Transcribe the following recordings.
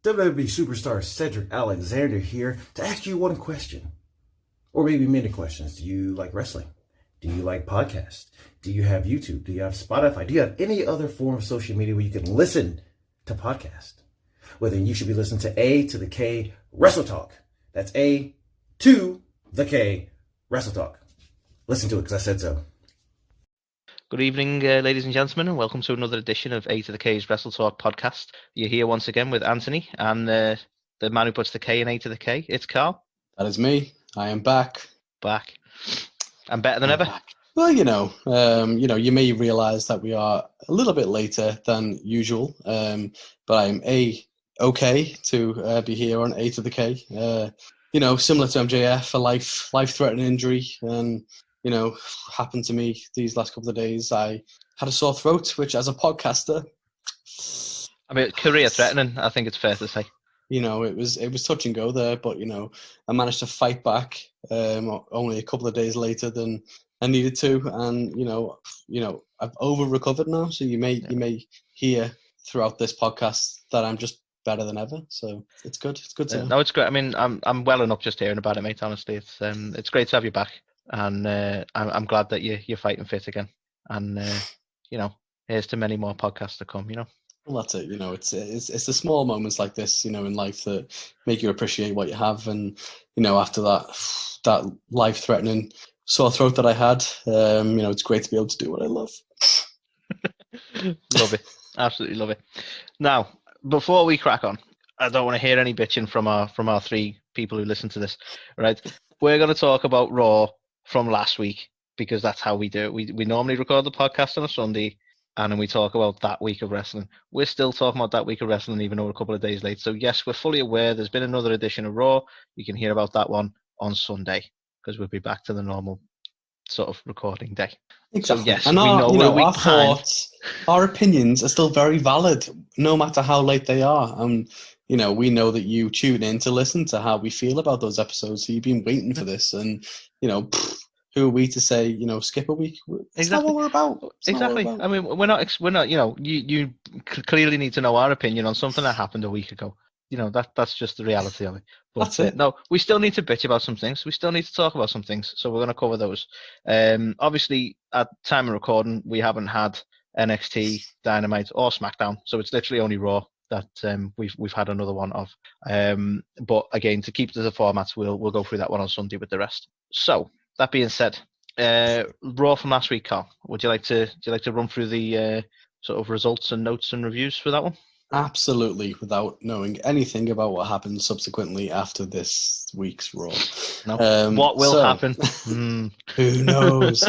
WWE superstar Cedric Alexander here to ask you one question, or maybe many questions. Do you like wrestling? Do you like podcasts? Do you have YouTube? Do you have Spotify? Do you have any other form of social media where you can listen to podcasts? Well, then you should be listening to A to the K WrestleTalk. That's A to the K WrestleTalk. Listen to it because I said so. Good evening, ladies and gentlemen, and welcome to another edition of A to the K's WrestleTalk podcast. You're here once again with Anthony and the man who puts the K in A to the K. It's Carl. That is me. I am back. Back. And better than ever. Back. Well, you may realise that we are a little bit later than usual, but I am okay to be here on A to the K. Similar to MJF, a life-threatening injury, and happened to me these last couple of days. I had a sore throat, which as a podcaster, I mean, career-threatening, I think it's fair to say. It was touch and go there, but I managed to fight back only a couple of days later than I needed to, and I've over-recovered now. So you may hear throughout this podcast that I'm just better than ever. So it's good. It's good to No, it's great. I mean, I'm well enough just hearing about it, mate. Honestly, it's great to have you back, and I'm glad that you're fighting fit again. And here's to many more podcasts to come. Well, that's it. It's the small moments like this, in life that make you appreciate what you have. And after that life-threatening sore throat that I had, it's great to be able to do what I love. Love it, absolutely love it. Now, before we crack on, I don't want to hear any bitching from our three people who listen to this. Right, we're going to talk about Raw from last week because that's how we do it. We normally record the podcast on a Sunday, and then we talk about that week of wrestling. We're still talking about that week of wrestling, even though we're a couple of days late. So yes, we're fully aware there's been another edition of Raw. You can hear about that one on Sunday because we'll be back to the normal sort of recording day. Exactly. So yes, and we know our thoughts, our opinions are still very valid, no matter how late they are. And we know that you tune in to listen to how we feel about those episodes. So you've been waiting for this, and who are we to say skip a week? It's exactly. not what we're about. Exactly. I mean, we're not. You clearly need to know our opinion on something that happened a week ago. That's just the reality of it. But that's it. No, we still need to bitch about some things. We still need to talk about some things. So we're going to cover those. Obviously, at time of recording, we haven't had NXT, Dynamite, or SmackDown. So it's literally only Raw that we've had another one of. But again, to keep to the formats, we'll go through that one on Sunday with the rest. So that being said, Raw from last week, Carl. Would you like to run through the sort of results and notes and reviews for that one? Absolutely, without knowing anything about what happened subsequently after this week's Raw. No. What will happen? Who knows?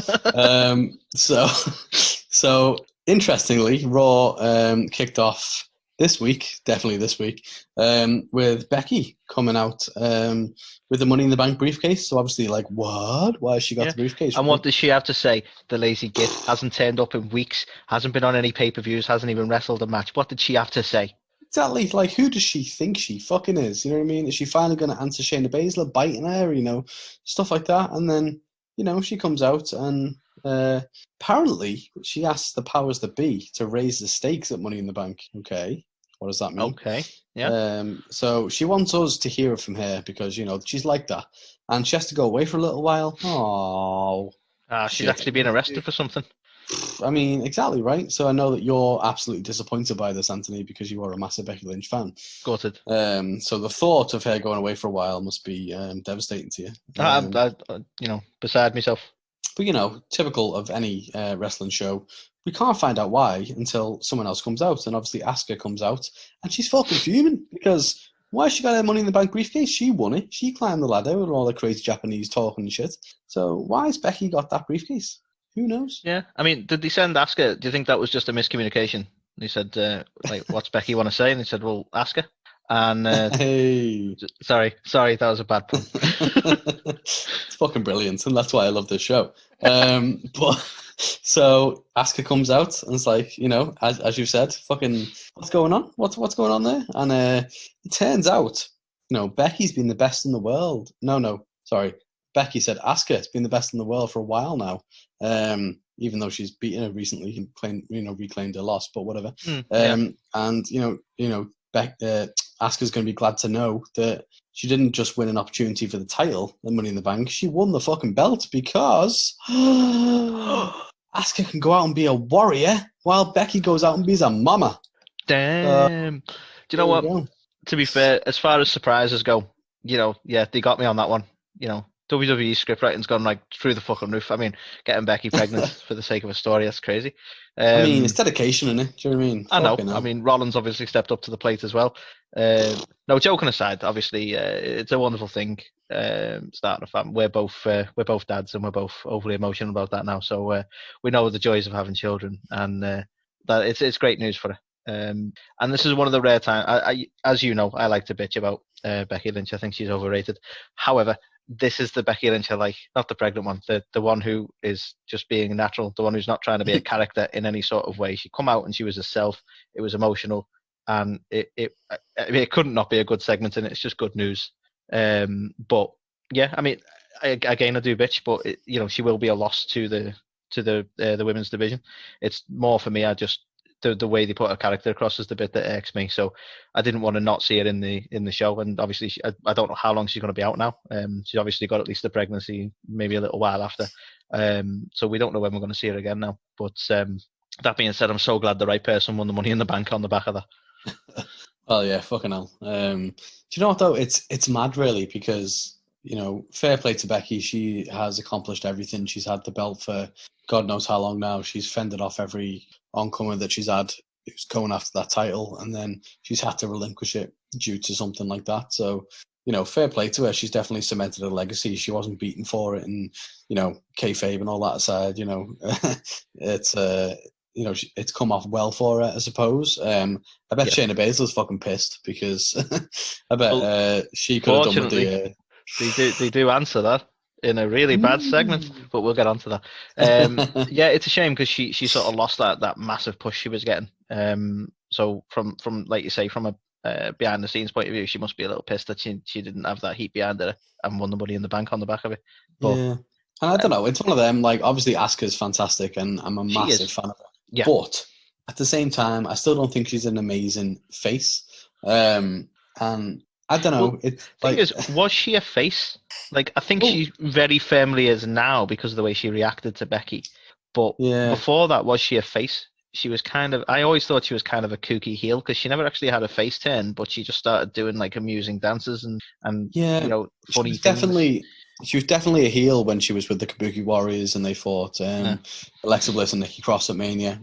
So interestingly, Raw kicked off definitely this week, with Becky coming out with the Money in the Bank briefcase. So obviously, what? Why has she got the briefcase? And what does she have to say? The lazy git hasn't turned up in weeks, hasn't been on any pay-per-views, hasn't even wrestled a match. What did she have to say? Exactly. Who does she think she fucking is? You know what I mean? Is she finally going to answer Shayna Baszler biting her? Stuff like that. And then, she comes out and apparently she asks the powers that be to raise the stakes at Money in the Bank. Okay. What does that mean? Okay, yeah. So she wants us to hear it from her because, she's like that. And she has to go away for a little while. Oh. She's actually being arrested for something. I mean, exactly, right? So I know that you're absolutely disappointed by this, Anthony, because you are a massive Becky Lynch fan. Gutted. So the thought of her going away for a while must be devastating to you. Beside myself. But, typical of any wrestling show, we can't find out why until someone else comes out. And obviously Asuka comes out and she's fucking fuming because why she got her Money in the Bank briefcase? She won it. She climbed the ladder with all the crazy Japanese talking and shit. So why has Becky got that briefcase? Who knows? Yeah. I mean, did they send Asuka? Do you think that was just a miscommunication? They said, what's Becky want to say? And they said, well, Asuka. And hey. Sorry, that was a bad pun. It's fucking brilliant, and that's why I love this show. But so Asuka comes out and it's like, as you said, fucking what's going on? What's going on there? And it turns out, Becky's been the best in the world. No, sorry. Becky said Asuka's been the best in the world for a while now. Even though she's beaten her recently and reclaimed her loss, but whatever. Yeah. And Asuka's going to be glad to know that she didn't just win an opportunity for the title, the Money in the Bank. She won the fucking belt because Asuka can go out and be a warrior while Becky goes out and be a mama. Damn. Do you know what? Go. To be fair, as far as surprises go, they got me on that one. WWE script writing's gone like through the fucking roof. I mean, getting Becky pregnant for the sake of a story, that's crazy. I mean, it's dedication, isn't it? Do you know what I mean? I know. Fucking hell. I mean, Rollins obviously stepped up to the plate as well. No, joking aside, obviously, it's a wonderful thing. Starting a family. We're both dads, and we're both overly emotional about that now. So we know the joys of having children, and that it's great news for her. And this is one of the rare times. I as you know, I like to bitch about Becky Lynch. I think she's overrated. However, this is the Becky Lynch I like, not the pregnant one, the one who is just being natural, the one who's not trying to be a character in any sort of way. She come out and she was herself. It was emotional, and it couldn't not be a good segment, and it's just good news. But yeah, I mean, I do bitch, but she will be a loss to the women's division. It's more for me. The way they put a character across is the bit that irks me. So I didn't want to not see it in the show. And obviously, I don't know how long she's going to be out now. She's obviously got at least the pregnancy, maybe a little while after. So we don't know when we're going to see her again now. But that being said, I'm so glad the right person won the Money in the Bank on the back of that. Oh yeah, fucking hell. Do you know what though? It's mad really, because fair play to Becky. She has accomplished everything. She's had the belt for God knows how long now. She's fended off every oncomer that she's had who's going after that title, and then she's had to relinquish it due to something like that. So, fair play to her. She's definitely cemented a legacy. She wasn't beaten for it, and kayfabe and all that aside, it's come off well for her, I suppose. I bet Shayna Baszler's fucking pissed, because I bet she could have done with the. They do answer that in a really bad segment, but we'll get onto that. Yeah, it's a shame, because she sort of lost that massive push she was getting. So from like you say, from a behind the scenes point of view, she must be a little pissed that she didn't have that heat behind her and won the Money in the Bank on the back of it. But, yeah, and I don't know. It's one of them. Like, obviously, Asuka's fantastic, and I'm a massive fan of her. Yeah. But at the same time, I still don't think she's an amazing face. And I don't know. Well, thing is, was she a face? Like, I think she very firmly is now, because of the way she reacted to Becky. But before that, was she a face? She was I always thought she was kind of a kooky heel, because she never actually had a face turn, but she just started doing like amusing dances and funny things. She was definitely a heel when she was with the Kabuki Warriors and they fought Alexa Bliss and Nikki Cross at Mania.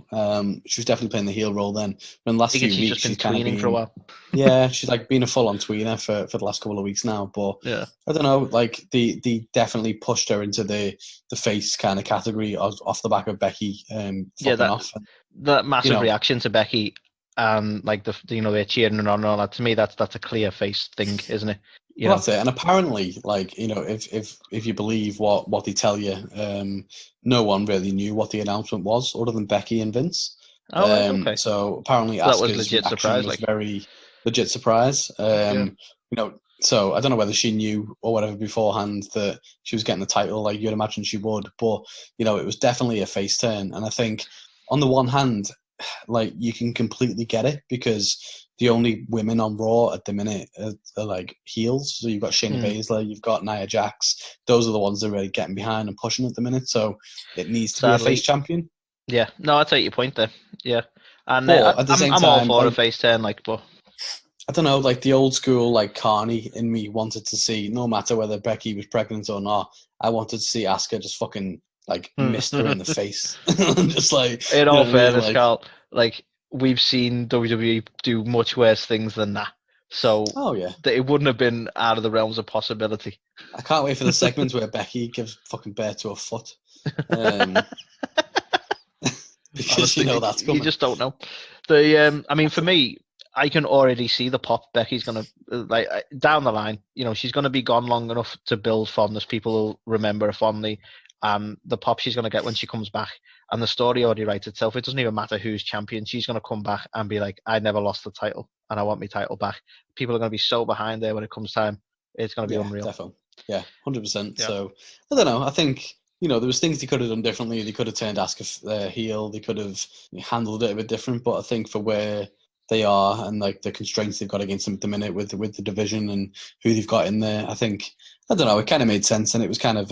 She was definitely playing the heel role then. But in the last few weeks, she's just been tweening for a while. Yeah, she's like been a full-on tweener for the last couple of weeks now. But yeah, I don't know. Like they definitely pushed her into the face kind of category off the back of Becky. That massive reaction to Becky, and like they're cheering her on and all that. To me, that's a clear face thing, isn't it? That's it. And apparently, like, if you believe what they tell you, no one really knew what the announcement was other than Becky and Vince. Oh, okay. So apparently, that was Asuka's legit surprise. was very legit surprise. So I don't know whether she knew or whatever beforehand that she was getting the title, like you'd imagine she would. But it was definitely a face turn. And I think, on the one hand, like, you can completely get it, because the only women on Raw at the minute are like heels. So you've got Shayna Baszler, you've got Nia Jax. Those are the ones that are really getting behind and pushing at the minute. So it needs to be a face champion. Yeah, no, I take your point there. Yeah, and at the same I'm time, all for a face turn. Like, but I don't know, like the old school, like Carney in me wanted to see, no matter whether Becky was pregnant or not, I wanted to see Asuka just fucking like missed her in the face. Just like, in all fairness, Carl, like, we've seen WWE do much worse things than that. So it wouldn't have been out of the realms of possibility. I can't wait for the segments where Becky gives fucking birth to a foot. Because honestly, that's coming. You just don't know. I mean, for me, I can already see the pop Becky's gonna like down the line. She's gonna be gone long enough to build fondness. People will remember her fondly. The pop she's going to get when she comes back, and the story already writes itself. It doesn't even matter who's champion. She's going to come back and be like, I never lost the title and I want my title back. People are going to be so behind there when it comes time. It's going to be unreal. Definitely. Yeah, 100%. Yeah. So, I don't know. I think, there was things they could have done differently. They could have turned Asuka heel. They could have handled it a bit different. But I think for where they are and like the constraints they've got against them at the minute with the division and who they've got in there. I think, I don't know, it kind of made sense and it was kind of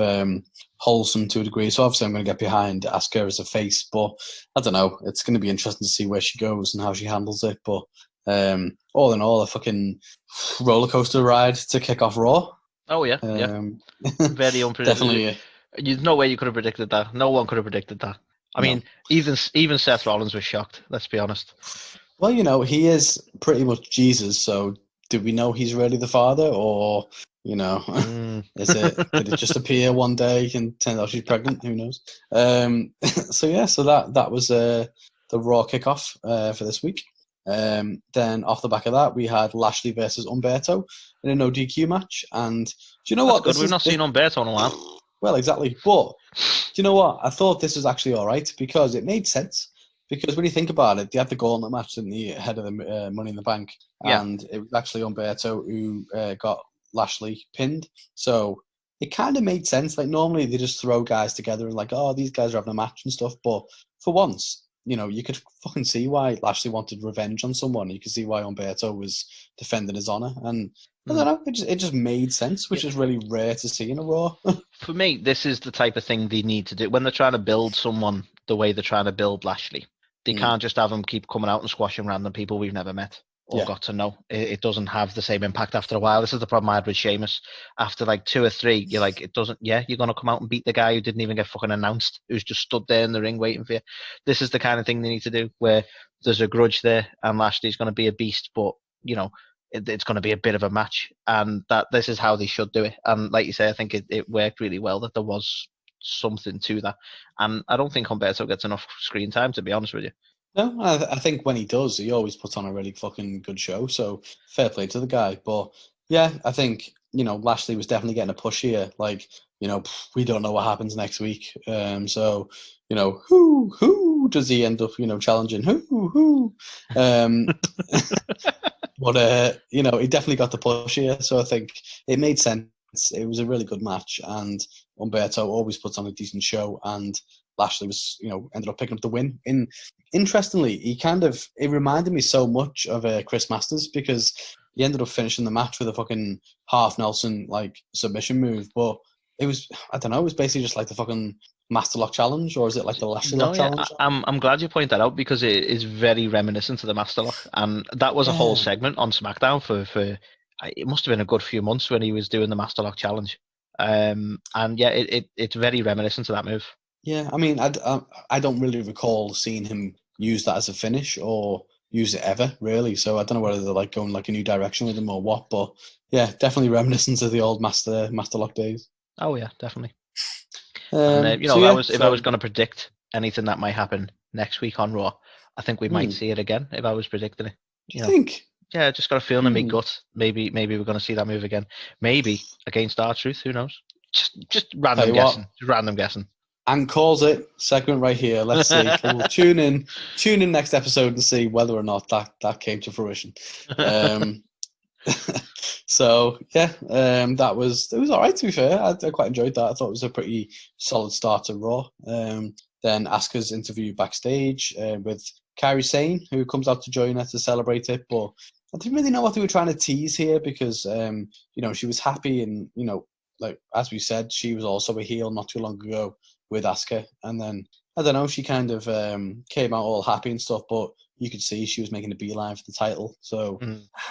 wholesome to a degree. So obviously I'm going to get behind Asuka as a face, but I don't know. It's going to be interesting to see where she goes and how she handles it. But all in all, a fucking roller coaster ride to kick off Raw. Oh yeah, very unpredictable. Definitely. There's no way you could have predicted that. No one could have predicted that. I mean, even Seth Rollins was shocked. Let's be honest. Well, you know, he is pretty much Jesus. So, do we know he's really the father, or you know, did it just appear one day and turns out she's pregnant? Who knows? So that was the Raw kickoff for this week. Then off the back of that, we had Lashley versus Humberto in a no DQ match. And do you know what? Good. We've not seen Humberto in a while. Well, exactly. But do you know what? I thought this was actually all right because it made sense. Because when you think about it, they had the gauntlet match in the head of the Money in the Bank, and it was actually Humberto who got Lashley pinned. So it kind of made sense. Like normally they just throw guys together and like, oh, these guys are having a match and stuff. But for once, you know, you could fucking see why Lashley wanted revenge on someone. You could see why Humberto was defending his honor, and I don't know, it just made sense, which is really rare to see in a Raw. For me, this is the type of thing they need to do when they're trying to build someone the way they're trying to build Lashley. They can't just have him keep coming out and squashing random people we've never met or got to know. It doesn't have the same impact after a while. This is the problem I had with Sheamus. After like 2 or 3, you're like, it doesn't. Yeah, you're gonna come out and beat the guy who didn't even get fucking announced, who's just stood there in the ring waiting for you. This is the kind of thing they need to do where there's a grudge there, and Lashley's going to be a beast, but you know, it's going to be a bit of a match, and that this is how they should do it. And like you say, I think it worked really well that there was something to that, and I don't think Humberto gets enough screen time, to be honest with you. No, I think when he does, he always puts on a really fucking good show. So fair play to the guy. But yeah, I think, you know, Lashley was definitely getting a push here. Like, you know, we don't know what happens next week. So, you know, who does he end up, you know, challenging? Who? But, you know, he definitely got the push here. So I think it made sense. It was a really good match. And Humberto always puts on a decent show. And Lashley was, you know, ended up picking up the win. Interestingly, it reminded me so much of Chris Masters because he ended up finishing the match with a fucking half Nelson like submission move. But it was, I don't know, it was basically just like the fucking Master Lock challenge, or is it like the Lashley Lock challenge? I'm glad you point that out because it is very reminiscent of the Master Lock, and that was a whole segment on SmackDown for it must have been a good few months when he was doing the Master Lock challenge. And yeah, it's very reminiscent of that move. Yeah, I mean, I don't really recall seeing him use that as a finish or use it ever, really. So I don't know whether they're like going like a new direction with him or what. But yeah, definitely reminiscent of the old Master Lock days. Oh yeah, definitely. And you know, if I was going to predict anything that might happen next week on Raw, I think we might see it again. If I was predicting it, you think? Yeah, I just got a feeling in my gut. Maybe we're going to see that move again. Maybe against R-Truth. Who knows? Just random guessing. Just random guessing. And calls it segment right here. Let's see. We'll tune in next episode and see whether or not that came to fruition. So yeah, it was all right, to be fair. I quite enjoyed that. I thought it was a pretty solid start to Raw. Then Asuka's interview backstage with Kairi Sane, who comes out to join her to celebrate it. But I didn't really know what they were trying to tease here because you know, she was happy, and you know, like as we said, she was also a heel not too long ago with Asuka, and then I don't know, she kind of came out all happy and stuff, but you could see she was making a beeline for the title. So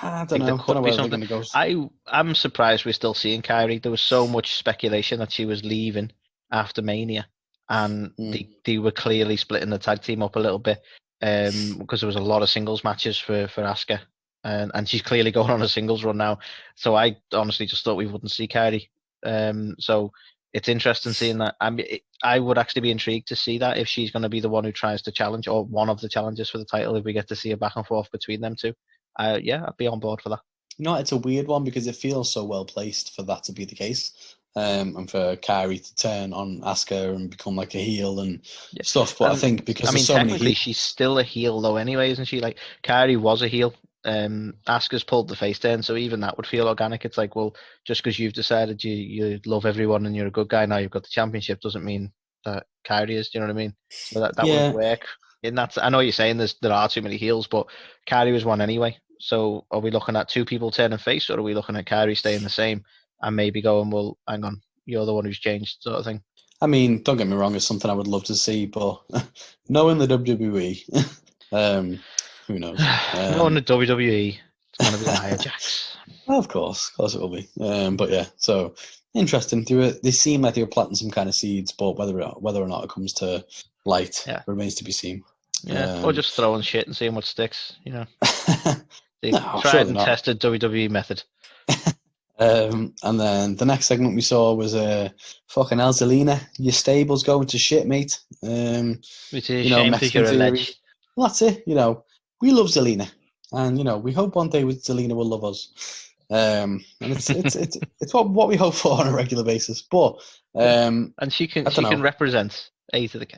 I don't know where they're going to go. I'm surprised we're still seeing Kairi. There was so much speculation that she was leaving after Mania, and they were clearly splitting the tag team up a little bit because there was a lot of singles matches for Asuka, and she's clearly going on a singles run now. So I honestly just thought we wouldn't see Kairi. So it's interesting seeing that. I would actually be intrigued to see that if she's going to be the one who tries to challenge, or one of the challengers for the title, if we get to see a back and forth between them two. Yeah, I'd be on board for that. You know, it's a weird one because it feels so well placed for that to be the case, and for Kairi to turn on Asuka and become like a heel and stuff. But I think because technically she's still a heel though anyway, isn't she? Like Kairi was a heel. Asuka's pulled the face turn, so even that would feel organic. It's like, well, just because you've decided you love everyone and you're a good guy now, you've got the championship, doesn't mean that Kairi is. Do you know what I mean? So that would work And I know you're saying there are too many heels, but Kyrie was one anyway. So are we looking at two people turning face, or are we looking at Kyrie staying the same and maybe going, well, hang on, you're the one who's changed, sort of thing? I mean, don't get me wrong, it's something I would love to see, but knowing the WWE, who knows? Not in the WWE, it's going to be Nia Jax. Of course it will be. But yeah, so interesting. They seem like they were planting some kind of seeds, but whether or not it comes to light remains to be seen. Yeah, or just throwing shit and seeing what sticks. They No, tried and tested WWE method. And then the next segment we saw was fucking El Zelina. Your stable's going to shit, mate. Which is shame because you're a legend. Well, that's it. We love Zelina, and we hope one day with Zelina will love us. And it's what we hope for on a regular basis. But and she can represent A to the K.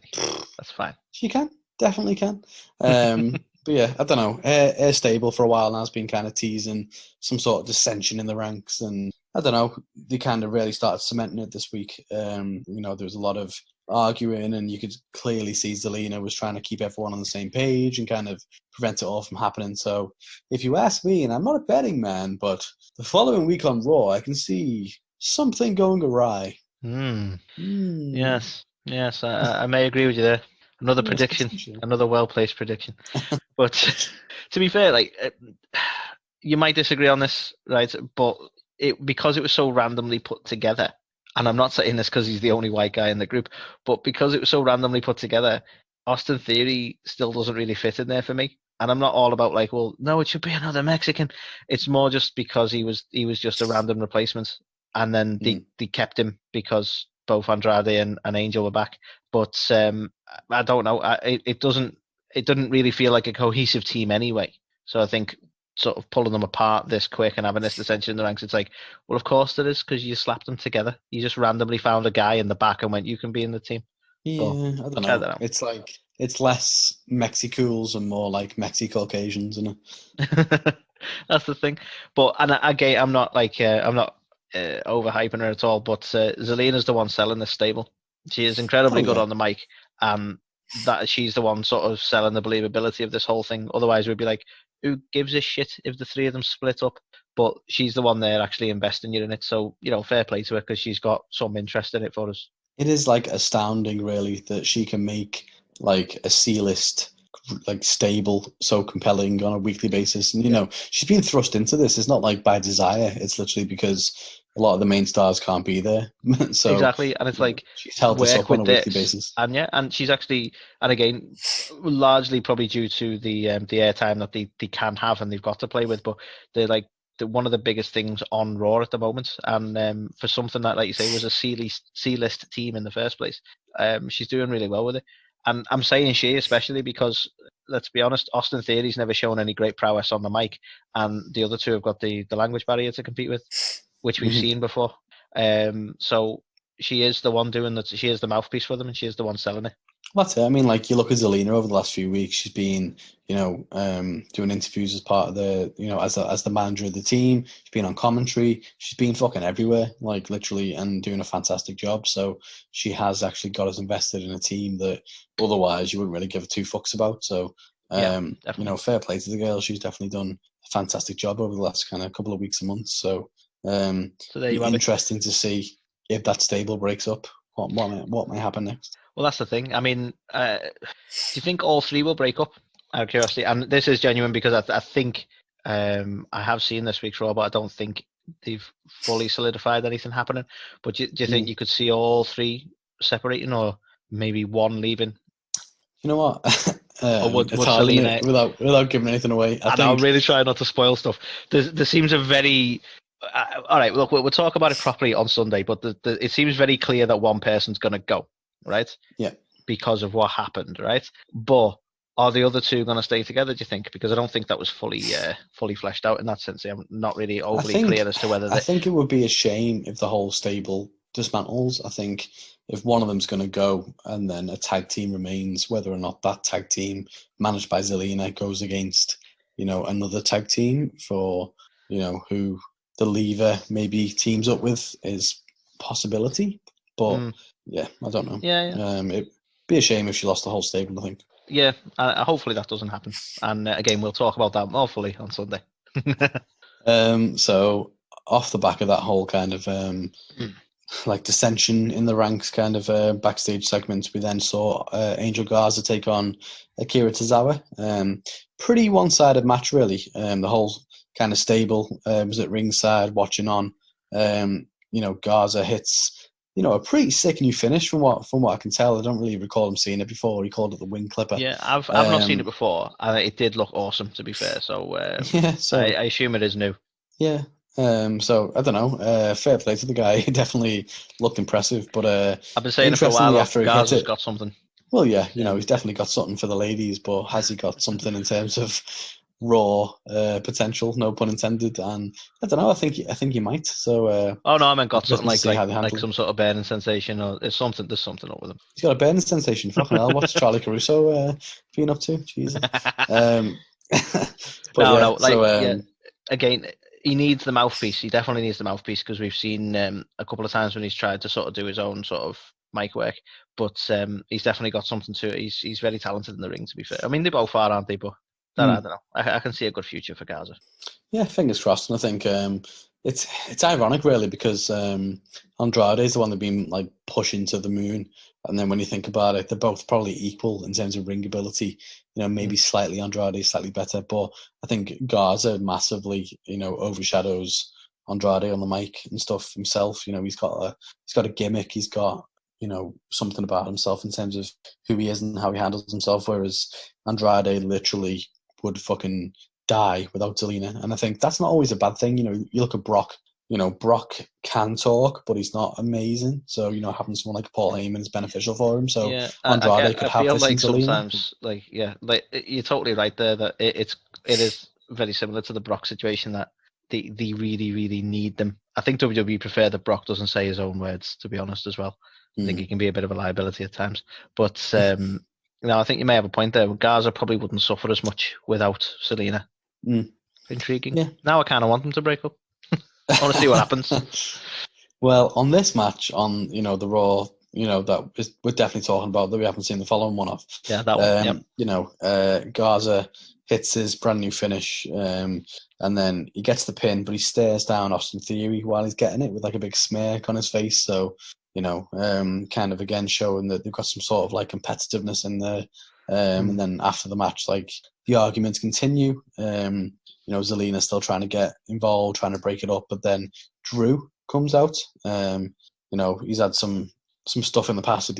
That's fine. She can, definitely can. But yeah, I don't know. Air Stable for a while now has been kind of teasing some sort of dissension in the ranks, and I don't know. They kind of really started cementing it this week. There was a lot of arguing, and you could clearly see Zelina was trying to keep everyone on the same page and kind of prevent it all from happening. So, if you ask me, and I'm not a betting man, but the following week on Raw, I can see something going awry. Yes, I may agree with you there. Another prediction, another well-placed prediction. But to be fair, you might disagree on this, right? But because it was so randomly put together, and I'm not saying this because he's the only white guy in the group, but because it was so randomly put together, Austin Theory still doesn't really fit in there for me. And I'm not all about well, no, it should be another Mexican. It's more just because he was just a random replacement, and then they kept him because both Andrade and Angel were back. But I don't know. It didn't really feel like a cohesive team anyway. So I think sort of pulling them apart this quick and having this dissension in the ranks, it's like, well, of course there is, because you slapped them together. You just randomly found a guy in the back and went, you can be in the team. Yeah, I don't know. It's like it's less Mexicools and more like Mexi-Caucasians, isn't it? That's the thing. But again, I'm not overhyping her at all. But Zelina's the one selling this stable. She is incredibly good on the mic, and that she's the one sort of selling the believability of this whole thing. Otherwise, we'd be like, who gives a shit if the three of them split up? But she's the one there actually investing in it. So, fair play to her because she's got some interest in it for us. It is astounding, really, that she can make a C-list stable so compelling on a weekly basis. And she's been thrust into this. It's not by desire. It's literally because a lot of the main stars can't be there. So exactly, and it's she's held us up on a weekly basis. And she's actually, and again, largely probably due to the airtime that they can have and they've got to play with. But they're one of the biggest things on Raw at the moment, and for something that, like you say, was a C-list team in the first place, she's doing really well with it. And I'm saying she, especially because, let's be honest, Austin Theory's never shown any great prowess on the mic, and the other two have got the language barrier to compete with, which we've seen before. So she is the one doing that. She is the mouthpiece for them, and she is the one selling it. That's it. I mean, you look at Zelina over the last few weeks. She's been, doing interviews as part of the, as the manager of the team. She's been on commentary. She's been fucking everywhere, literally, and doing a fantastic job. So she has actually got us invested in a team that otherwise you wouldn't really give two fucks about. So, fair play to the girl. She's definitely done a fantastic job over the last kind of couple of weeks and months. So, there you have interesting to see if that stable breaks up. What may happen next? Well, that's the thing. I mean, do you think all three will break up? Out of curiosity, and this is genuine because I think I have seen this week's Raw, but I don't think they've fully solidified anything happening. But do you think you could see all three separating, or maybe one leaving? You know what? Or would Zelina, without giving anything away, I'll really try not to spoil stuff. There seems a very all right. Look, we'll talk about it properly on Sunday, but it seems very clear that one person's going to go, right? Yeah. Because of what happened, right? But are the other two going to stay together, do you think? Because I don't think that was fully fleshed out in that sense. I'm not really overly clear as to whether... I think it would be a shame if the whole stable dismantles. I think if one of them's going to go and then a tag team remains, whether or not that tag team managed by Zelina goes against, another tag team for, who the lever maybe teams up with is possibility. But, yeah, I don't know. Yeah. It'd be a shame if she lost the whole stable, I think. yeah, hopefully that doesn't happen. And again, we'll talk about that more fully on Sunday. So off the back of that whole kind of like dissension in the ranks kind of backstage segment, we then saw Angel Garza take on Akira Tozawa. Pretty one-sided match, really. The whole kind of stable was at ringside watching on. Garza hits, a pretty sick new finish from what I can tell. I don't really recall him seeing it before. He called it the wing clipper. Yeah, I've not seen it before, and it did look awesome, to be fair. So I assume it is new. Yeah. So I don't know. Fair play to the guy. He definitely looked impressive. But I've been saying it for a while. After Garza's got something. Well, yeah, he's definitely got something for the ladies. But has he got something in terms of raw potential? No pun intended. And I don't know. I think he might. So. Oh no, I meant got something like some sort of burning sensation, or there's something up with him. He's got a burning sensation. Fucking hell! What's Charlie Caruso been up to? Jesus. Again, he needs the mouthpiece. He definitely needs the mouthpiece, because we've seen a couple of times when he's tried to sort of do his own sort of mic work, but he's definitely got something to it. He's very talented in the ring, to be fair. I mean, they both are, aren't they? But I don't know. I can see a good future for Garza. Yeah, fingers crossed. And I think it's ironic, really, because Andrade is the one that's been like pushing to the moon. And then when you think about it, they're both probably equal in terms of ring ability. Maybe slightly Andrade, slightly better. But I think Garza massively, overshadows Andrade on the mic and stuff himself. He's got a gimmick. He's got, something about himself in terms of who he is and how he handles himself. Whereas Andrade literally would fucking die without Zelina. And I think that's not always a bad thing. You look at Brock. Brock can talk, but he's not amazing. So, having someone like Paul Heyman is beneficial for him. So Andrade could have this like sometimes, you're totally right there that it is very similar to the Brock situation, that they really, really need them. I think WWE prefer that Brock doesn't say his own words, to be honest, as well. I think he can be a bit of a liability at times. But I think you may have a point there. Garza probably wouldn't suffer as much without Selena. Intriguing. Yeah. Now I kind of want them to break up. I want to see what happens. Well, on this match, on the Raw, that we're definitely talking about, that we haven't seen the following one of. Yeah, that one. Garza hits his brand new finish, and then he gets the pin, but he stares down Austin Theory while he's getting it with like a big smirk on his face. So kind of again showing that they've got some sort of like competitiveness in there. And then after the match, like the arguments continue. Zelina's still trying to get involved, trying to break it up, but then Drew comes out. He's had some stuff in the past with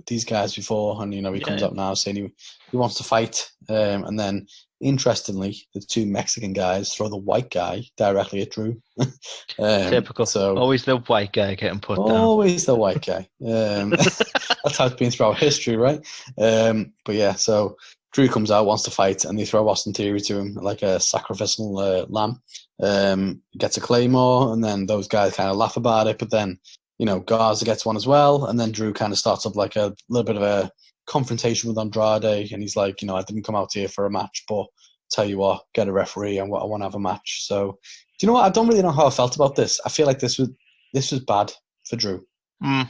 these guys before, and he comes up now saying he wants to fight. And then, interestingly, the two Mexican guys throw the white guy directly at Drew. Typical. So always the white guy getting put down. Always the white guy. That's how it's been throughout history, right? But yeah, so Drew comes out, wants to fight, and they throw Austin Theory to him like a sacrificial lamb. He gets a claymore, and then those guys kind of laugh about it. But then, Garza gets one as well, and then Drew kind of starts up like a little bit of a confrontation with Andrade, and he's like, I didn't come out here for a match, but tell you what, get a referee, and I want to have a match. So, do you know what? I don't really know how I felt about this. I feel like this was bad for Drew. I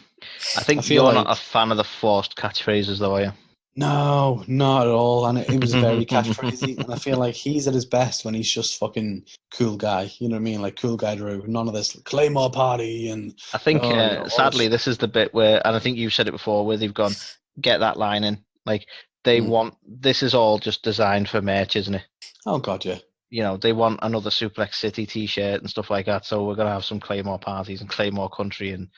think you're not a fan of the forced catchphrases, though, are you? No, not at all. And it was very catchphrasy. And I feel like he's at his best when he's just fucking cool guy. You know what I mean? Like cool guy Drew. None of this Claymore party. And I think, sadly, this is the bit where, and I think you've said it before, where they've gone, get that line in. Like, they want, this is all just designed for merch, isn't it? Oh, God, yeah. They want another Suplex City t-shirt and stuff like that. So we're going to have some Claymore parties and Claymore country and,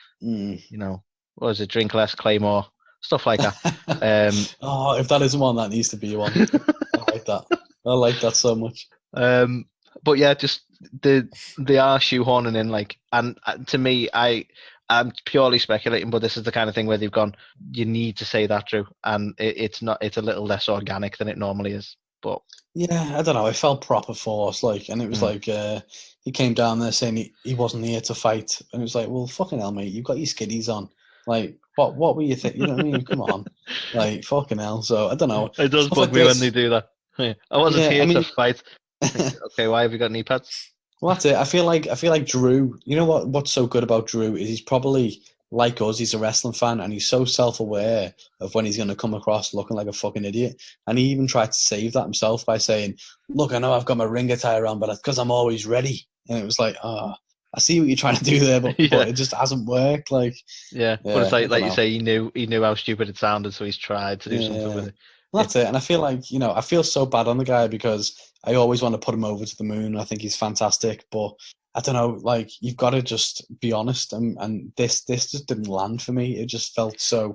what is it, drink less Claymore. Stuff like that. If that isn't one, that needs to be one. I like that. I like that so much. But yeah, just they are shoehorning in, like, and to me, I'm purely speculating, but this is the kind of thing where they've gone, you need to say that, Drew, and it's a little less organic than it normally is. But yeah, I don't know. It felt proper force, like, and it was like he came down there saying he wasn't here to fight, and it was like, well, fucking hell, mate, you've got your skiddies on. Like, what were you thinking? You know what I mean? Come on. Like, fucking hell. So, I don't know. It does bug me when they do that. Yeah. I wasn't here to fight. Okay, why have you got knee pads? Well, that's it. I feel like Drew, you know what's so good about Drew is he's probably like us, he's a wrestling fan, and he's so self-aware of when he's going to come across looking like a fucking idiot. And he even tried to save that himself by saying, "Look, I know I've got my ring attire on, but that's because I'm always ready." And it was like, I see what you're trying to do there, but it just hasn't worked. Like, but it's like you say, he knew how stupid it sounded, so he's tried to do something with it. Well, that's it. And I feel like, I feel so bad on the guy because I always want to put him over to the moon. I think he's fantastic, but I don't know, like, you've got to just be honest. And this just didn't land for me. It just felt so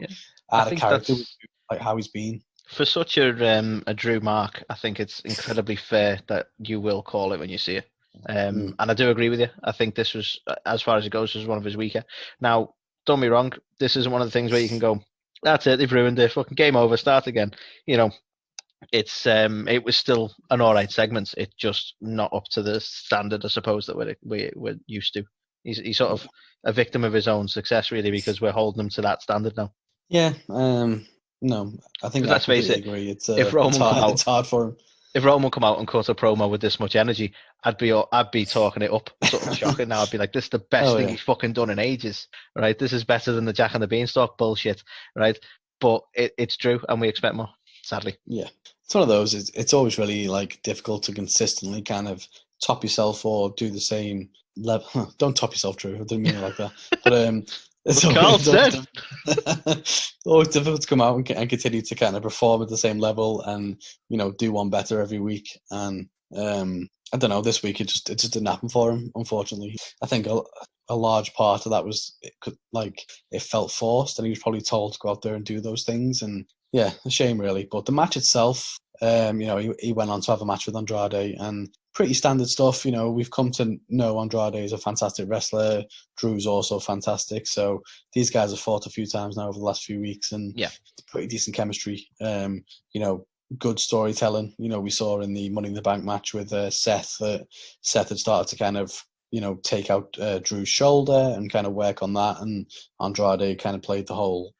out of character with, like, how he's been. For such a Drew mark, I think it's incredibly fair that you will call it when you see it. And I do agree with you. I think this was, as far as it goes, was one of his weaker. Now, don't be wrong. This isn't one of the things where you can go, that's it, they've ruined it, fucking game over, start again. It's it was still an all right segment. It's just not up to the standard, I suppose, that we're used to. He's sort of a victim of his own success, really, because we're holding him to that standard now. Yeah. No, I think let's face it. Agree. It's hard for him. If Roman come out and cut a promo with this much energy, I'd be talking it up. Sort of shocking now. I'd be like, this is the best thing he's fucking done in ages, right? This is better than the Jack and the Beanstalk bullshit, right? But it's Drew, and we expect more, sadly. Yeah, it's one of those. It's always really, like, difficult to consistently kind of top yourself or do the same level. Don't top yourself, Drew. I didn't mean it like that. But it's always difficult to come out and continue to kind of perform at the same level and, do one better every week. And I don't know, this week it just didn't happen for him, unfortunately. I think a large part of that was it felt forced, and he was probably told to go out there and do those things. And yeah, a shame really. But the match itself, he went on to have a match with Andrade, and pretty standard stuff. We've come to know Andrade is a fantastic wrestler. Drew's also fantastic. So these guys have fought a few times now over the last few weeks, and pretty decent chemistry. Good storytelling. We saw in the Money in the Bank match with Seth that Seth had started to kind of take out Drew's shoulder and kind of work on that, and Andrade kind of played the whole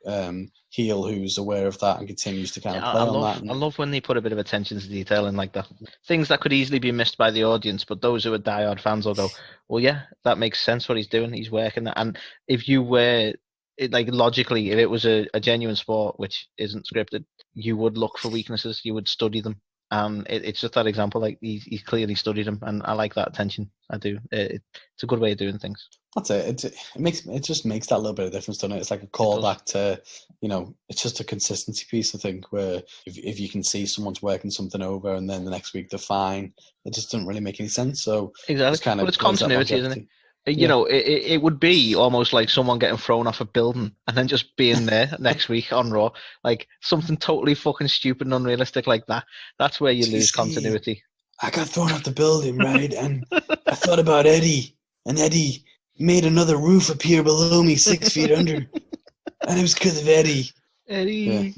heel who's aware of that and continues to kind of play on that. I love when they put a bit of attention to detail and like that. Things that could easily be missed by the audience, but those who are diehard fans will go, well, yeah, that makes sense what he's doing. He's working that. And if you were, logically, if it was a genuine sport, which isn't scripted, you would look for weaknesses, you would study them. It's just that example, like he's clearly studied them, and I like that attention. I do. It's a good way of doing things. That's it. It just makes that little bit of difference, doesn't it? It's like a callback to, it's just a consistency piece, I think, where if you can see someone's working something over and then the next week they're fine, it just doesn't really make any sense. So exactly, but it's continuity, isn't it? It would be almost like someone getting thrown off a building and then just being there next week on Raw, like something totally fucking stupid and unrealistic like that. That's where you lose continuity. I got thrown off the building, right? And I thought about Eddie, and Eddie made another roof appear below me 6 feet under, and it was because of Eddie. Eddie.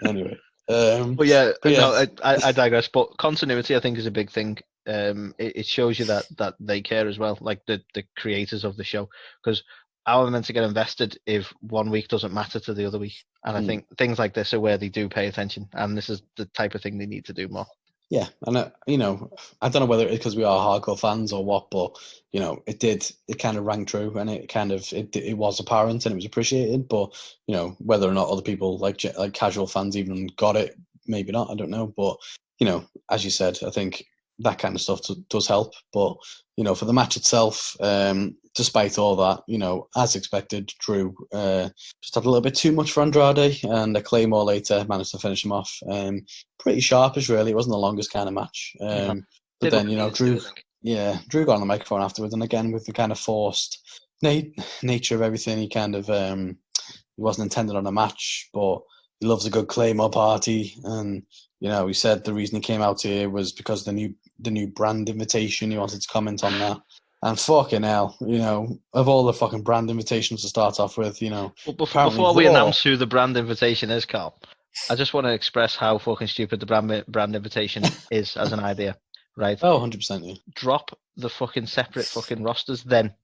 Anyway. I digress. But continuity, I think, is a big thing. It shows you that they care as well, like the creators of the show, because how am I meant to get invested if 1 week doesn't matter to the other week? And I think things like this are where they do pay attention, and this is the type of thing they need to do more. Yeah, and I don't know whether it's because we are hardcore fans or what, but it kind of rang true, and it was apparent and it was appreciated. But whether or not other people like casual fans even got it, maybe not. I don't know, but as you said, I think that kind of stuff does help. But for the match itself, despite all that, as expected, Drew just had a little bit too much for Andrade, and a Claymore later managed to finish him off. Pretty sharpish, really. It wasn't the longest kind of match. But then, Drew got on the microphone afterwards, and again, with the kind of forced nature of everything, he kind of he wasn't intended on a match, but he loves a good Claymore party, and he said the reason he came out here was because the new brand invitation. He wanted to comment on that. And fucking hell, of all the fucking brand invitations to start off with, But before we announce who the brand invitation is, Carl, I just want to express how fucking stupid the brand invitation is as an idea, right? Oh, 100%, yeah. Drop the fucking separate fucking rosters then.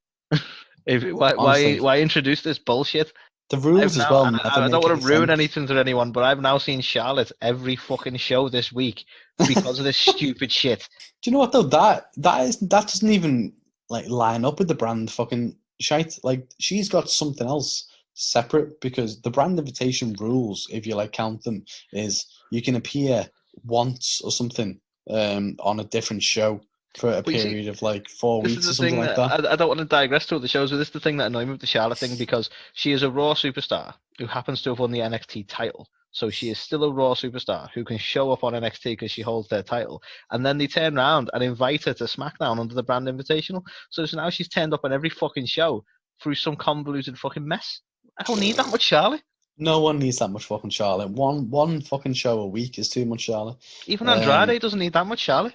Why introduce this bullshit? The rules as well. I don't want to ruin anything to anyone, but I've now seen Charlotte every fucking show this week because of this stupid shit. Do you know what though? That doesn't even line up with the brand fucking shite. Like, she's got something else separate, because the brand invitation rules, if you like count them, is you can appear once or something on a different show for a But you see, period of like 4 this is weeks the or something thing like that that. I don't want to digress to other shows, but this is the thing that annoys me with the Charlotte thing, because she is a Raw superstar who happens to have won the NXT title. So she is still a Raw superstar who can show up on NXT because she holds their title. And then they turn around and invite her to SmackDown under the brand invitational. So now she's turned up on every fucking show through some convoluted fucking mess. I don't need that much Charlotte. No one needs that much fucking Charlotte. One fucking show a week is too much Charlotte. Even Andrade doesn't need that much Charlotte.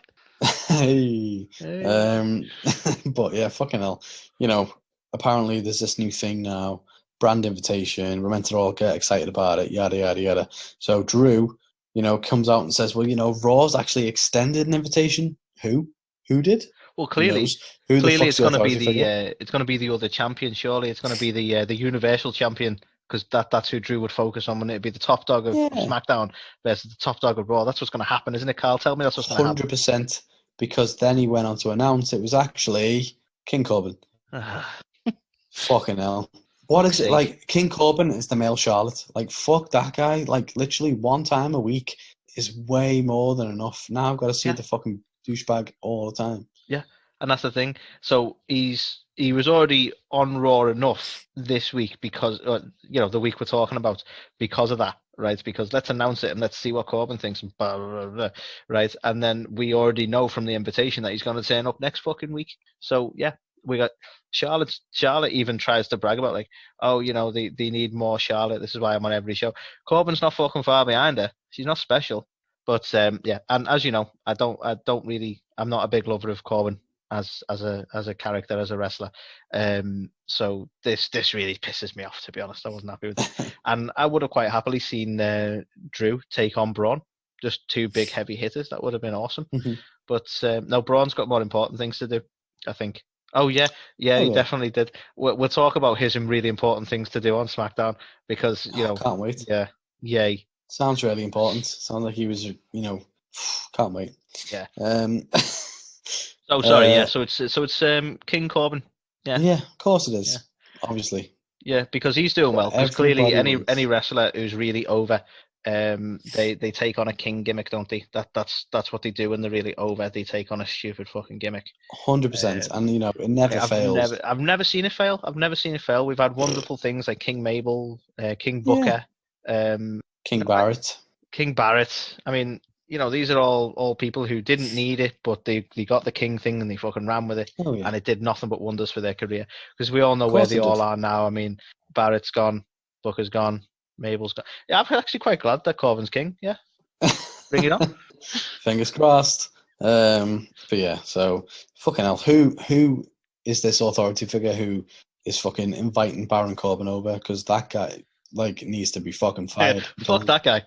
Hey. Hey. But yeah, fucking hell. You know, apparently there's this new thing now, brand invitation. We're meant to all get excited about it, yada, yada, yada. So Drew, you know, comes out and says, well, you know, Raw's actually extended an invitation. Who? Who did? Well, Who clearly, knows? Who the fuck's it's the going to be authority figure? it's going to be the other champion. Surely, it's going to be the Universal Champion, because that's who Drew would focus on. When it'd be the top dog of Yeah. SmackDown versus the top dog of Raw. That's what's going to happen, isn't it, Carl? Tell me that's what's going to happen. 100%. Because then he went on to announce it was actually King Corbin. Fucking hell. What is it? Like, King Corbin is the male Charlotte. Like, fuck that guy. Like, literally one time a week is way more than enough. Now I've got to see the fucking douchebag all the time. Yeah, and that's the thing. So he was already on Raw enough this week because, you know, the week we're talking about, because of that, right? Because let's announce it and let's see what Corbin thinks, and blah, blah, blah, right? And then we already know from the invitation that he's going to turn up next fucking week. So yeah, we got Charlotte even tries to brag about, like, oh, you know, they need more Charlotte. This is why I'm on every show. Corbin's not fucking far behind her. She's not special. But yeah, and as you know, I'm not a big lover of Corbin as a character, as a wrestler. So this really pisses me off, to be honest. I wasn't happy with it. And I would have quite happily seen Drew take on Braun. Just two big heavy hitters. That would have been awesome. Mm-hmm. But no, Braun's got more important things to do, I think. Oh yeah, he definitely did. We'll talk about his really important things to do on SmackDown, because, you know, can't wait. Yeah, yay. Sounds really important. Sounds like he was, you know, can't wait. Yeah. Oh, sorry. Yeah. So it's King Corbin. Yeah. Yeah, of course it is. Yeah. Obviously. Yeah, because he's doing well. Because clearly, any wrestler who's really over, they take on a king gimmick, don't they? That's what they do when they're really over. They take on a stupid fucking gimmick. 100%, and you know, it never fails. I've never seen it fail. We've had wonderful things like King Mabel, King Booker, King Barrett. I mean, you know, these are all people who didn't need it, but they got the King thing and they fucking ran with it, and it did nothing but wonders for their career. Because we all know where they all are now. I mean, Barrett's gone, Booker's gone, Mabel's gone. Yeah, I'm actually quite glad that Corbin's king. Yeah, bring it on. Fingers crossed. But yeah, so fucking hell, who is this authority figure who is fucking inviting Baron Corbin over? Because that guy, like, needs to be fucking fired. Fuck that guy.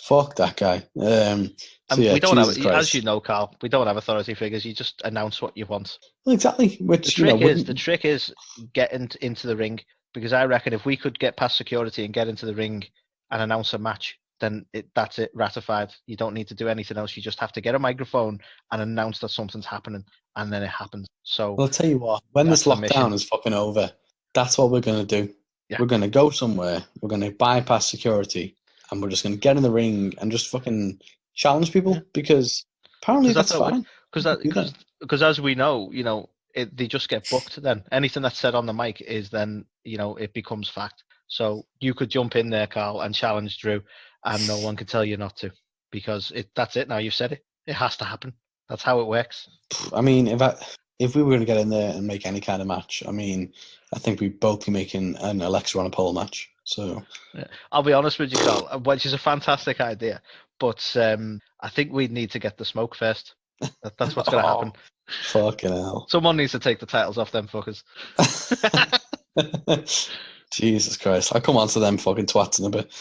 Fuck that guy. So yeah, we don't Jesus have, Christ. as you know, Carl, we don't have authority figures. You just announce what you want. Well, exactly. Which the trick is getting into the ring, because I reckon if we could get past security and get into the ring and announce a match, then that's it, ratified. You don't need to do anything else. You just have to get a microphone and announce that something's happening, and then it happens. So, well, I'll tell you what, when this lockdown is fucking over, that's what we're going to do. Yeah. We're going to go somewhere, we're going to bypass security, and we're just going to get in the ring and just fucking challenge people, because apparently that's fine. Because as we know, you know, they just get booked then. Anything that's said on the mic is then, you know, it becomes fact. So you could jump in there, Carl, and challenge Drew, and no one can tell you not to, because that's it now. You've said it. It has to happen. That's how it works. I mean, if we were going to get in there and make any kind of match, I mean, I think we'd both be making an Alexa on a pole match. So I'll be honest with you, Carl, which is a fantastic idea, but I think we need to get the smoke first. That's what's going to happen. Fucking hell. Someone needs to take the titles off them fuckers. Jesus Christ. I'll come on to them fucking twats in a bit.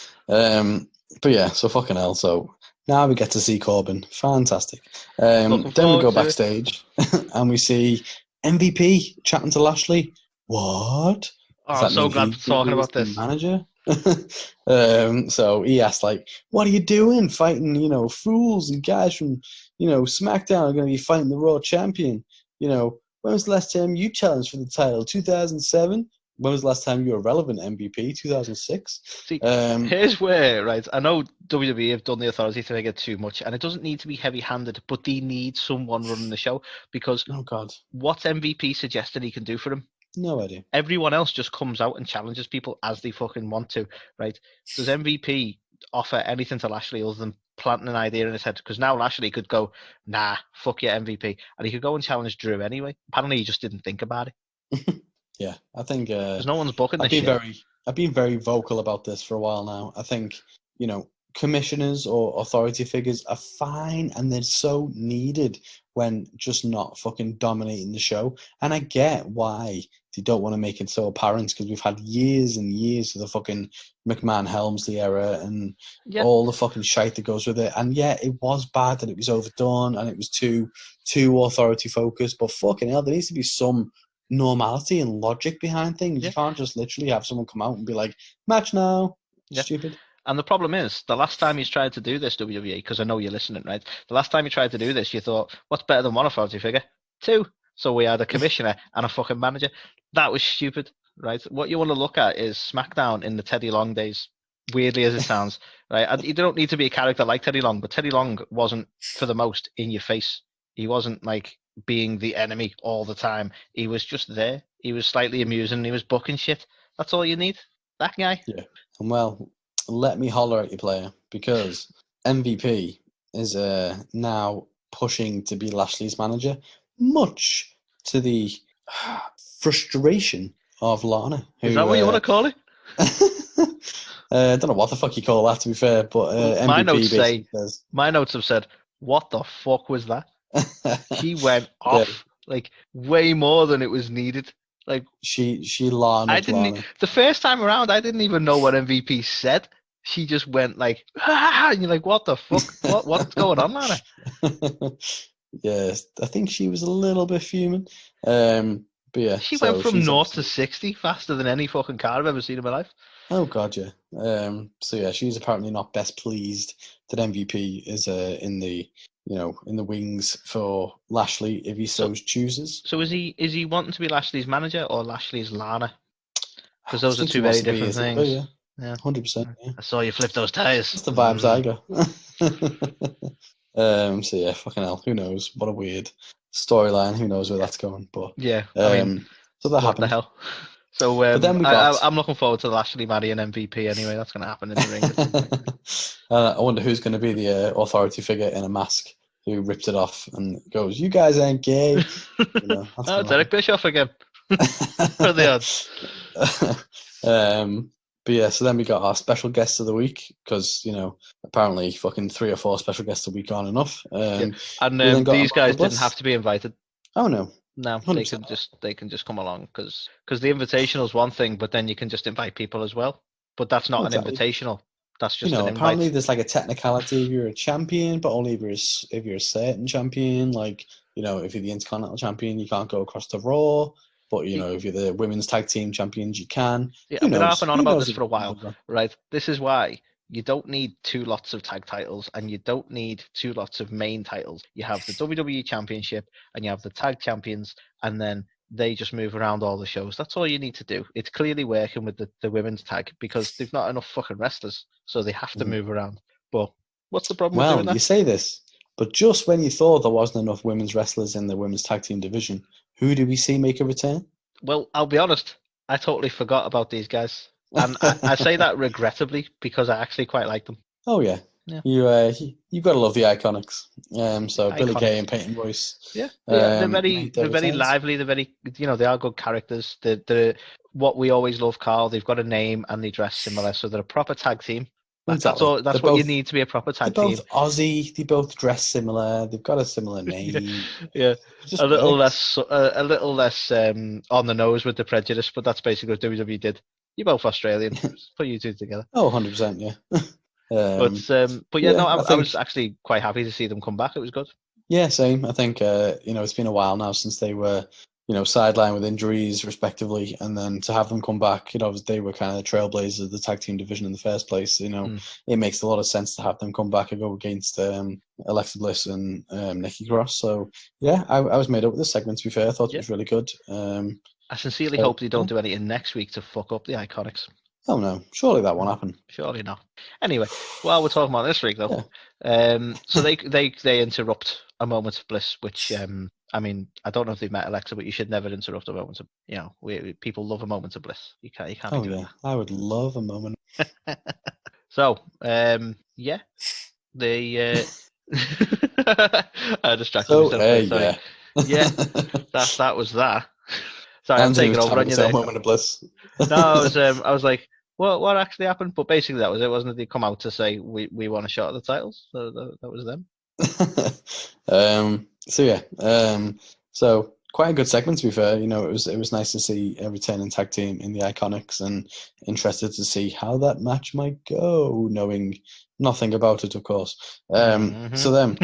But yeah, so fucking hell. So now we get to see Corbin. Fantastic. Then we go backstage and we see MVP chatting to Lashley. What? Oh, I'm so glad for talking about this. Manager? So he asked, like, what are you doing fighting, you know, fools and guys from, you know, SmackDown are going to be fighting the Raw champion, you know, When was the last time you challenged for the title? 2007. When was the last time you were relevant MVP? 2006. See, here's where, right, I know WWE have done the authority figure too much, and it doesn't need to be heavy-handed, but they need someone running the show, because Oh, God. what's MVP suggested he can do for them? No idea. Everyone else just comes out and challenges people as they fucking want to, right? Does MVP offer anything to Lashley other than planting an idea in his head? Because now Lashley could go, nah, fuck your MVP, and he could go and challenge Drew anyway. Apparently, he just didn't think about it. Yeah, I think Because no one's booking this I've been shit. I've been very vocal about this for a while now. I think, commissioners or authority figures are fine, and they're so needed when just not fucking dominating the show. And I get why they don't want to make it so apparent, because we've had years and years of the fucking McMahon Helmsley era and all the fucking shite that goes with it. And yeah, it was bad that it was overdone and it was too authority focused. But fucking hell, there needs to be some normality and logic behind things. You can't just literally have someone come out and be like, match now. Stupid. And the problem is, the last time he's tried to do this, WWE, because I know you're listening, right? The last time you tried to do this, you thought, what's better than one authority figure? 2. So we had a commissioner and a fucking manager. That was stupid, right? What you want to look at is SmackDown in the Teddy Long days, weirdly as it sounds, right? And you don't need to be a character like Teddy Long, but Teddy Long wasn't, for the most, in your face. He wasn't like being the enemy all the time. He was just there. He was slightly amusing. He was booking shit. That's all you need. That guy. Yeah. And well, let me holler at you, player, because MVP is now pushing to be Lashley's manager, much to the frustration of Lana. Is that what you want to call it? I don't know what the fuck you call that, to be fair, but my MVP my notes have said, what the fuck was that? He went off like way more than it was needed. Like she Lana. I didn't. The first time around, I didn't even know what MVP said. She just went like, ah, and you're like, what the fuck? What's going on, Lana? Yes, I think she was a little bit fuming. But yeah, she went from 0 to 60 faster than any fucking car I've ever seen in my life. Oh god, yeah. So yeah, she's apparently not best pleased that MVP is in the wings for Lashley if he so chooses. So is he wanting to be Lashley's manager or Lashley's Lana? Because those are two very different things. Yeah, 100%. Yeah. I saw you flip those tires. That's the vibes I got. So yeah, fucking hell, who knows? What a weird storyline. Who knows where that's going? But yeah, so that happened. What the hell? So but then I'm looking forward to Lashley marrying MVP anyway. That's going to happen in the ring. I wonder who's going to be the authority figure in a mask who ripped it off and goes, "You guys ain't gay." It's Eric Bischoff again. For the odds. But yeah, so then we got our special guests of the week because apparently fucking 3 or 4 special guests a week aren't enough. And these guys didn't have to be invited. Oh no. No, they can just come along because the invitational is one thing, but then you can just invite people as well. But that's not an invitational. That's just an invite. Apparently there's like a technicality if you're a champion, but only if you're a certain champion. Like if you're the Intercontinental champion, you can't go across to Raw. But if you're the women's tag team champions, you can. Yeah, I've been harping on about this for a while, right? This is why you don't need 2 lots of tag titles and you don't need 2 lots of main titles. You have the WWE Championship and you have the tag champions, and then they just move around all the shows. That's all you need to do. It's clearly working with the women's tag because they've not enough fucking wrestlers, so they have to move around. But what's the problem with doing that? Well, you say this, but just when you thought there wasn't enough women's wrestlers in the women's tag team division, who do we see make a return? Well, I'll be honest. I totally forgot about these guys. And I say that regrettably because I actually quite like them. Oh, yeah. You've got to love the Iconics. So Billy Kay and Peyton Royce. Yeah, they're very lively. They're very, they are good characters. They're what we always love, Carl. They've got a name and they dress similar. So they're a proper tag team. That's all. That's what you need to be a proper tag team. They're both Aussie. They both dress similar. They've got a similar name. Yeah. A little less on the nose with the prejudice, but that's basically what WWE did. You're both Australian. Put you two together. Oh, 100%, yeah. But yeah, I was actually quite happy to see them come back. It was good. Yeah, same. I think it's been a while now since they were sidelined with injuries respectively, and then to have them come back, they were kind of the trailblazers of the tag team division in the first place. It makes a lot of sense to have them come back and go against Alexa Bliss and Nikki Cross. So yeah, I was made up with this segment. To be fair, I thought it was really good. I sincerely hope they don't do anything next week to fuck up the Iconics. Oh no, surely that won't happen. Surely not. Anyway, while we're talking about this week though, so they interrupt a moment of bliss, which I mean, I don't know if they've met Alexa, but you should never interrupt a moment of, people love a moment of bliss. You can't be doing that. I would love a moment. So, they I distracted myself. Sorry. Yeah, that was that. Sorry, I'm taking over on you there. Moment of bliss. No, I was like, what actually happened? But basically, that was it, wasn't it? They come out to say we want a shot at the titles, so that was them. So quite a good segment, to be fair. It was nice to see a returning tag team in the Iconics, and interested to see how that match might go, knowing nothing about it, of course. So then,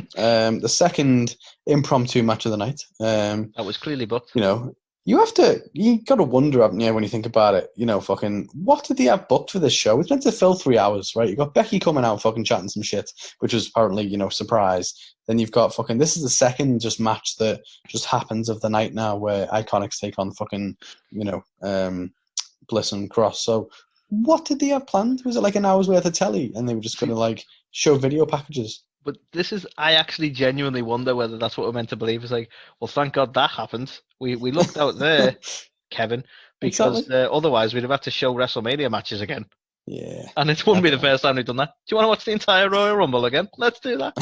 the second impromptu match of the night. That was clearly booked. You got to wonder, haven't you, when you think about it, fucking, what did they have booked for this show? It's meant to fill 3 hours, right? You got Becky coming out fucking chatting some shit, which was apparently, surprise. Then you've got fucking, this is the second just match that just happens of the night now where Iconics take on fucking, Bliss and Cross. So what did they have planned? Was it like an hour's worth of telly and they were just going to like show video packages? But I actually genuinely wonder whether that's what we're meant to believe. It's like, well, thank God that happened. We looked out there, Kevin, because otherwise we'd have had to show WrestleMania matches again. Yeah. And it wouldn't be the first time we've done that. Do you want to watch the entire Royal Rumble again? Let's do that.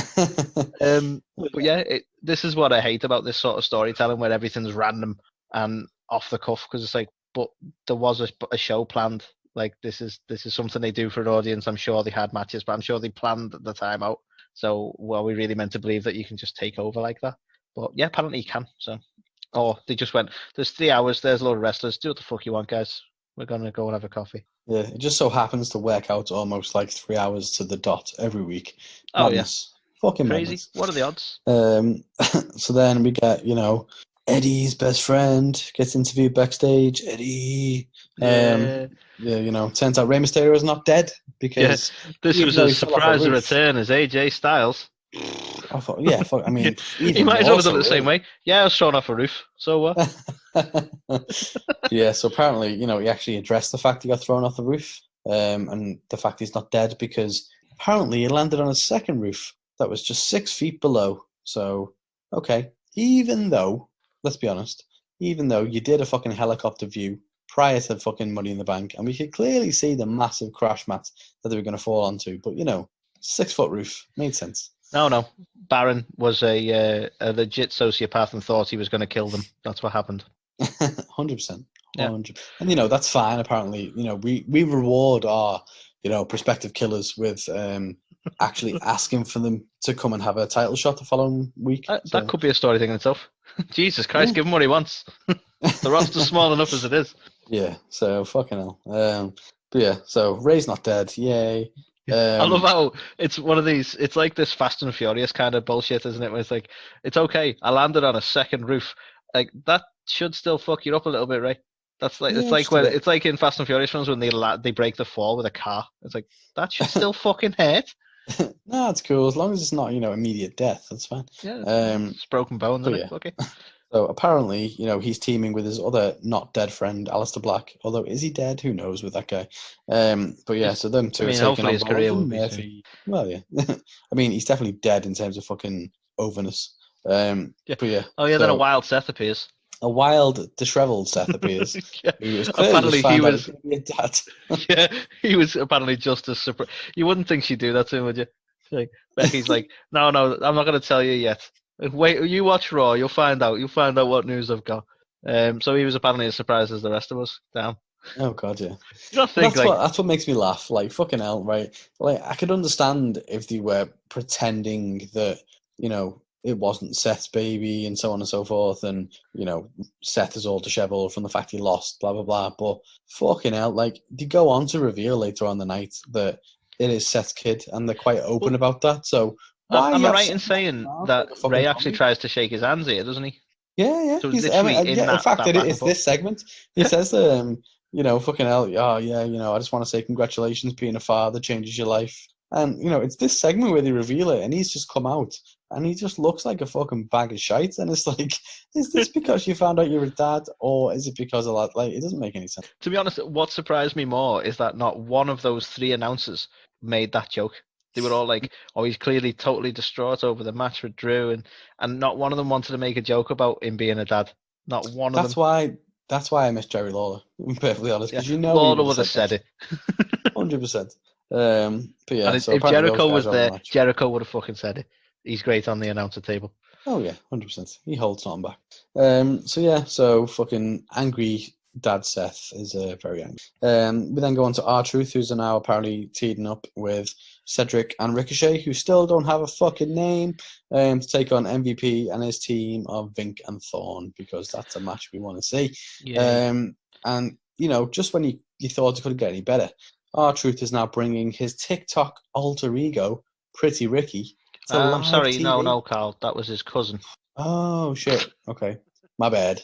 But yeah, this is what I hate about this sort of storytelling where everything's random and off the cuff, because it's like, but there was a show planned. Like this is something they do for an audience. I'm sure they had matches, but I'm sure they planned the time out. So, are we really meant to believe that you can just take over like that? But yeah, apparently you can. So, or they just went, there's 3 hours, there's a lot of wrestlers, do what the fuck you want, guys. We're going to go and have a coffee. Yeah, it just so happens to work out almost like 3 hours to the dot every week. Oh, madness. Fucking crazy. Madness. What are the odds? So then we get, Eddie's best friend gets interviewed backstage. Eddie. Turns out Rey Mysterio is not dead because this was a surprise return as AJ Styles. I mean, he might as well have done it the same way. Yeah, I was thrown off a roof. So what? Yeah, so apparently, he actually addressed the fact he got thrown off the roof, and the fact he's not dead because apparently he landed on a second roof that was just 6 feet below. So, okay, even though, let's be honest, even though you did a fucking helicopter view prior to fucking Money in the Bank, and we could clearly see the massive crash mat that they were going to fall onto, but 6-foot roof made sense. No. Baron was a legit sociopath and thought he was going to kill them. That's what happened. 100%. Yeah. And that's fine. Apparently, we reward our prospective killers with actually asking for them to come and have a title shot the following week. That could be a story thing in itself. Jesus Christ, give him what he wants. The roster's small enough as it is. Yeah, so fucking hell. But yeah, so Ray's not dead. Yay. I love how it's one of these, it's like this Fast and Furious kind of bullshit, isn't it? Where it's like, it's okay, I landed on a second roof. Like, that should still fuck you up a little bit, right? That's like, it's like in Fast and Furious films when they break the fall with a car. It's like, that should still fucking hurt. No, it's cool. As long as it's not, immediate death, that's fine. Yeah, it's broken bones, isn't it? Okay. So apparently, he's teaming with his other not dead friend, Aleister Black. Although, is he dead? Who knows with that guy? But yeah, so them two are taking hopefully on his career will be. Well, yeah. I mean, he's definitely dead in terms of fucking overness. But yeah. Oh yeah, then a wild Seth appears. A wild, dishevelled Seth appears. Yeah. Apparently he was. Yeah, he was apparently just as surprised. You wouldn't think she'd do that to him, would you? Like, Becky's like, no, I'm not going to tell you yet. Wait, you watch Raw, you'll find out. You'll find out what news I've got. So he was apparently as surprised as the rest of us. Damn. Oh god, yeah. That's what makes me laugh. Like, fucking hell, right? Like, I could understand if they were pretending that it wasn't Seth's baby and so on and so forth, and Seth is all dishevelled from the fact he lost, blah blah blah. But fucking hell, like, they go on to reveal later on the night that it is Seth's kid, and they're quite open about that. So. Am I right in saying that Ray actually tries to shake his hands here, doesn't he? Yeah. So He's, literally in in that fact, back and it's forth. this segment. He says, fucking hell, oh yeah, I just want to say congratulations, being a father changes your life. And it's this segment where they reveal it, and he's just come out, and he just looks like a fucking bag of shite. And it's like, is this because you found out you're a dad, or is it because of that? Like, it doesn't make any sense. To be honest, what surprised me more is that not one of those 3 announcers made that joke. They were all like, "Oh, he's clearly totally distraught over the match with Drew," and not one of them wanted to make a joke about him being a dad. Not one of them. That's why I miss Jerry Lawler. I'm perfectly honest, Yeah, because he Lawler would would have said it. 100%. But yeah, And so if apparently those Jericho guys was are on the there, match. Jericho would have fucking said it. He's great on the announcer table. Oh yeah, 100%. He holds something back. So fucking angry dad Seth is very angry. We then go on to R-Truth, who's now apparently teaming up with Cedric and Ricochet, who still don't have a fucking name, to take on MVP and his team of Vink and Thorn, because that's a match we want to see. Yeah. And just when you thought it couldn't get any better, R-Truth is now bringing his TikTok alter ego, Pretty Ricky, to live Sorry, TV. no, Carl. That was his cousin. Oh shit. Okay. My bad.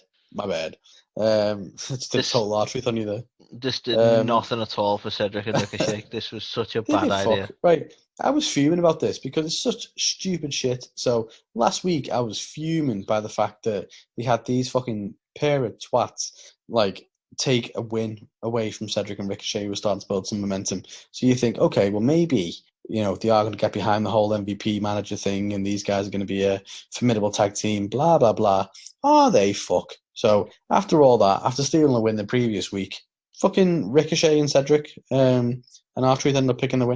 It's the total R-Truth on you there. This did nothing at all for Cedric and Ricochet. This was such a Did bad it idea. fuck? Right. I was fuming about this because it's such stupid shit. So last week I was fuming by the fact that we had these fucking pair of twats like take a win away from Cedric and Ricochet, who were starting to build some momentum. So you think, okay, well maybe they are going to get behind the whole MVP manager thing, and these guys are going to be a formidable tag team. Blah blah blah. Are they fuck? So after all that, after stealing a win the previous week, fucking Ricochet and Cedric and R-Truth ended up picking up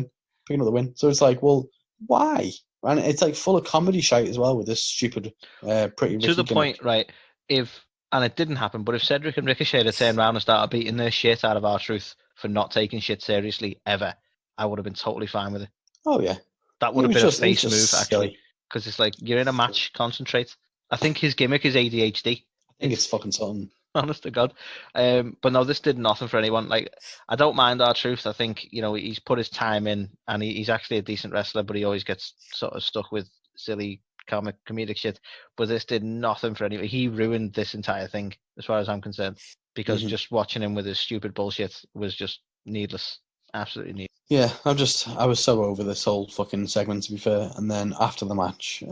the win. So it's like, well, why? And it's like full of comedy shite as well with this stupid Pretty Ricky To the gimmick. point, right? And it didn't happen, but if Cedric and Ricochet had turned around and started beating the shit out of R-Truth for not taking shit seriously ever, I would have been totally fine with it. Oh yeah, that would have been a face move actually, because it's like, you're in a match, concentrate. I think his gimmick is ADHD. I think it's fucking something. Honest to God. But no, this did nothing for anyone. Like, I don't mind R-Truth. I think, he's put his time in, and he's actually a decent wrestler, but he always gets sort of stuck with silly comedic shit. But this did nothing for anyone. He ruined this entire thing, as far as I'm concerned, because just watching him with his stupid bullshit was just needless. Absolutely needless. Yeah, I was so over this whole fucking segment, to be fair. And then after the match,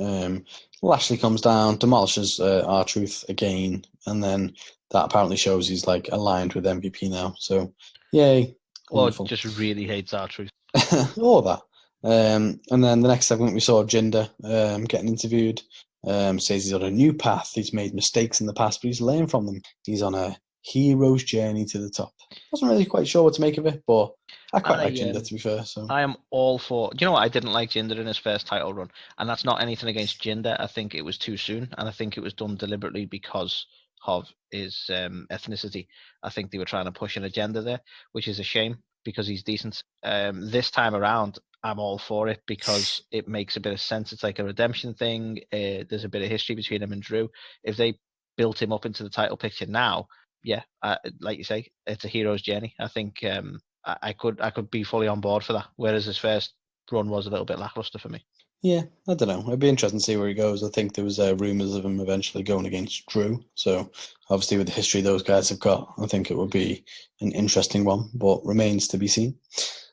Lashley comes down, demolishes R-Truth again, and then that apparently shows he's like aligned with MVP now. So, yay. Wonderful. Well, just really hates R-Truth. All that. And then the next segment we saw Jinder getting interviewed. Says he's on a new path. He's made mistakes in the past, but he's learned from them. He's on a hero's journey to the top. Wasn't really quite sure what to make of it, but I quite like Jinder, to be fair. So I am all for. Do you know what? I didn't like Jinder in his first title run, and that's not anything against Jinder. I think it was too soon, and I think it was done deliberately because of his ethnicity. I think they were trying to push an agenda there, which is a shame because he's decent. This time around, I'm all for it because it makes a bit of sense. It's like a redemption thing. There's a bit of history between him and Drew. If they built him up into the title picture now, yeah, like you say, it's a hero's journey. I think I could be fully on board for that. Whereas his first run was a little bit lackluster for me. Yeah, I don't know. It'd be interesting to see where he goes. I think there was rumours of him eventually going against Drew. So obviously with the history those guys have got, I think it would be an interesting one, but remains to be seen.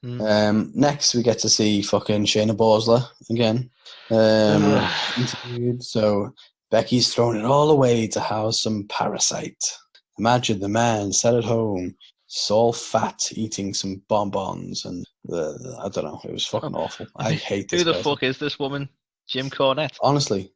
Next, we get to see fucking Shayna Baszler again. Interviewed. So Becky's thrown it all away to house some parasite. Imagine the man sat at home, all fat, eating some bonbons, and I don't know. It was fucking awful. I hate this. Who the fuck is this woman? Jim Cornette. Honestly,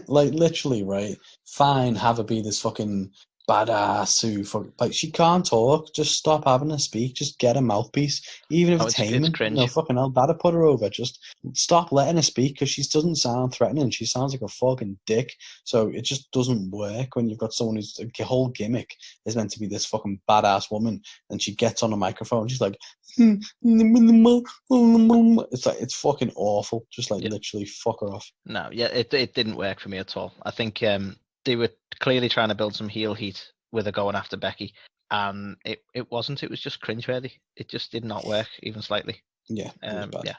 like literally, right? Fine, have her be this fucking badass who like she can't talk. Just stop having her speak. Just get a mouthpiece, even if it's Heyman. No fucking hell, that'd put her over. Just stop letting her speak because she doesn't sound threatening. She sounds like a fucking dick. So it just doesn't work when you've got someone whose whole gimmick is meant to be this fucking badass woman, and she gets on a microphone. She's like, it's like it's fucking awful. Just like literally fuck her off. No, yeah, it didn't work for me at all. I think they were clearly trying to build some heel heat with her going after Becky, and it wasn't. It was just cringeworthy. It just did not work even slightly. Yeah, yeah.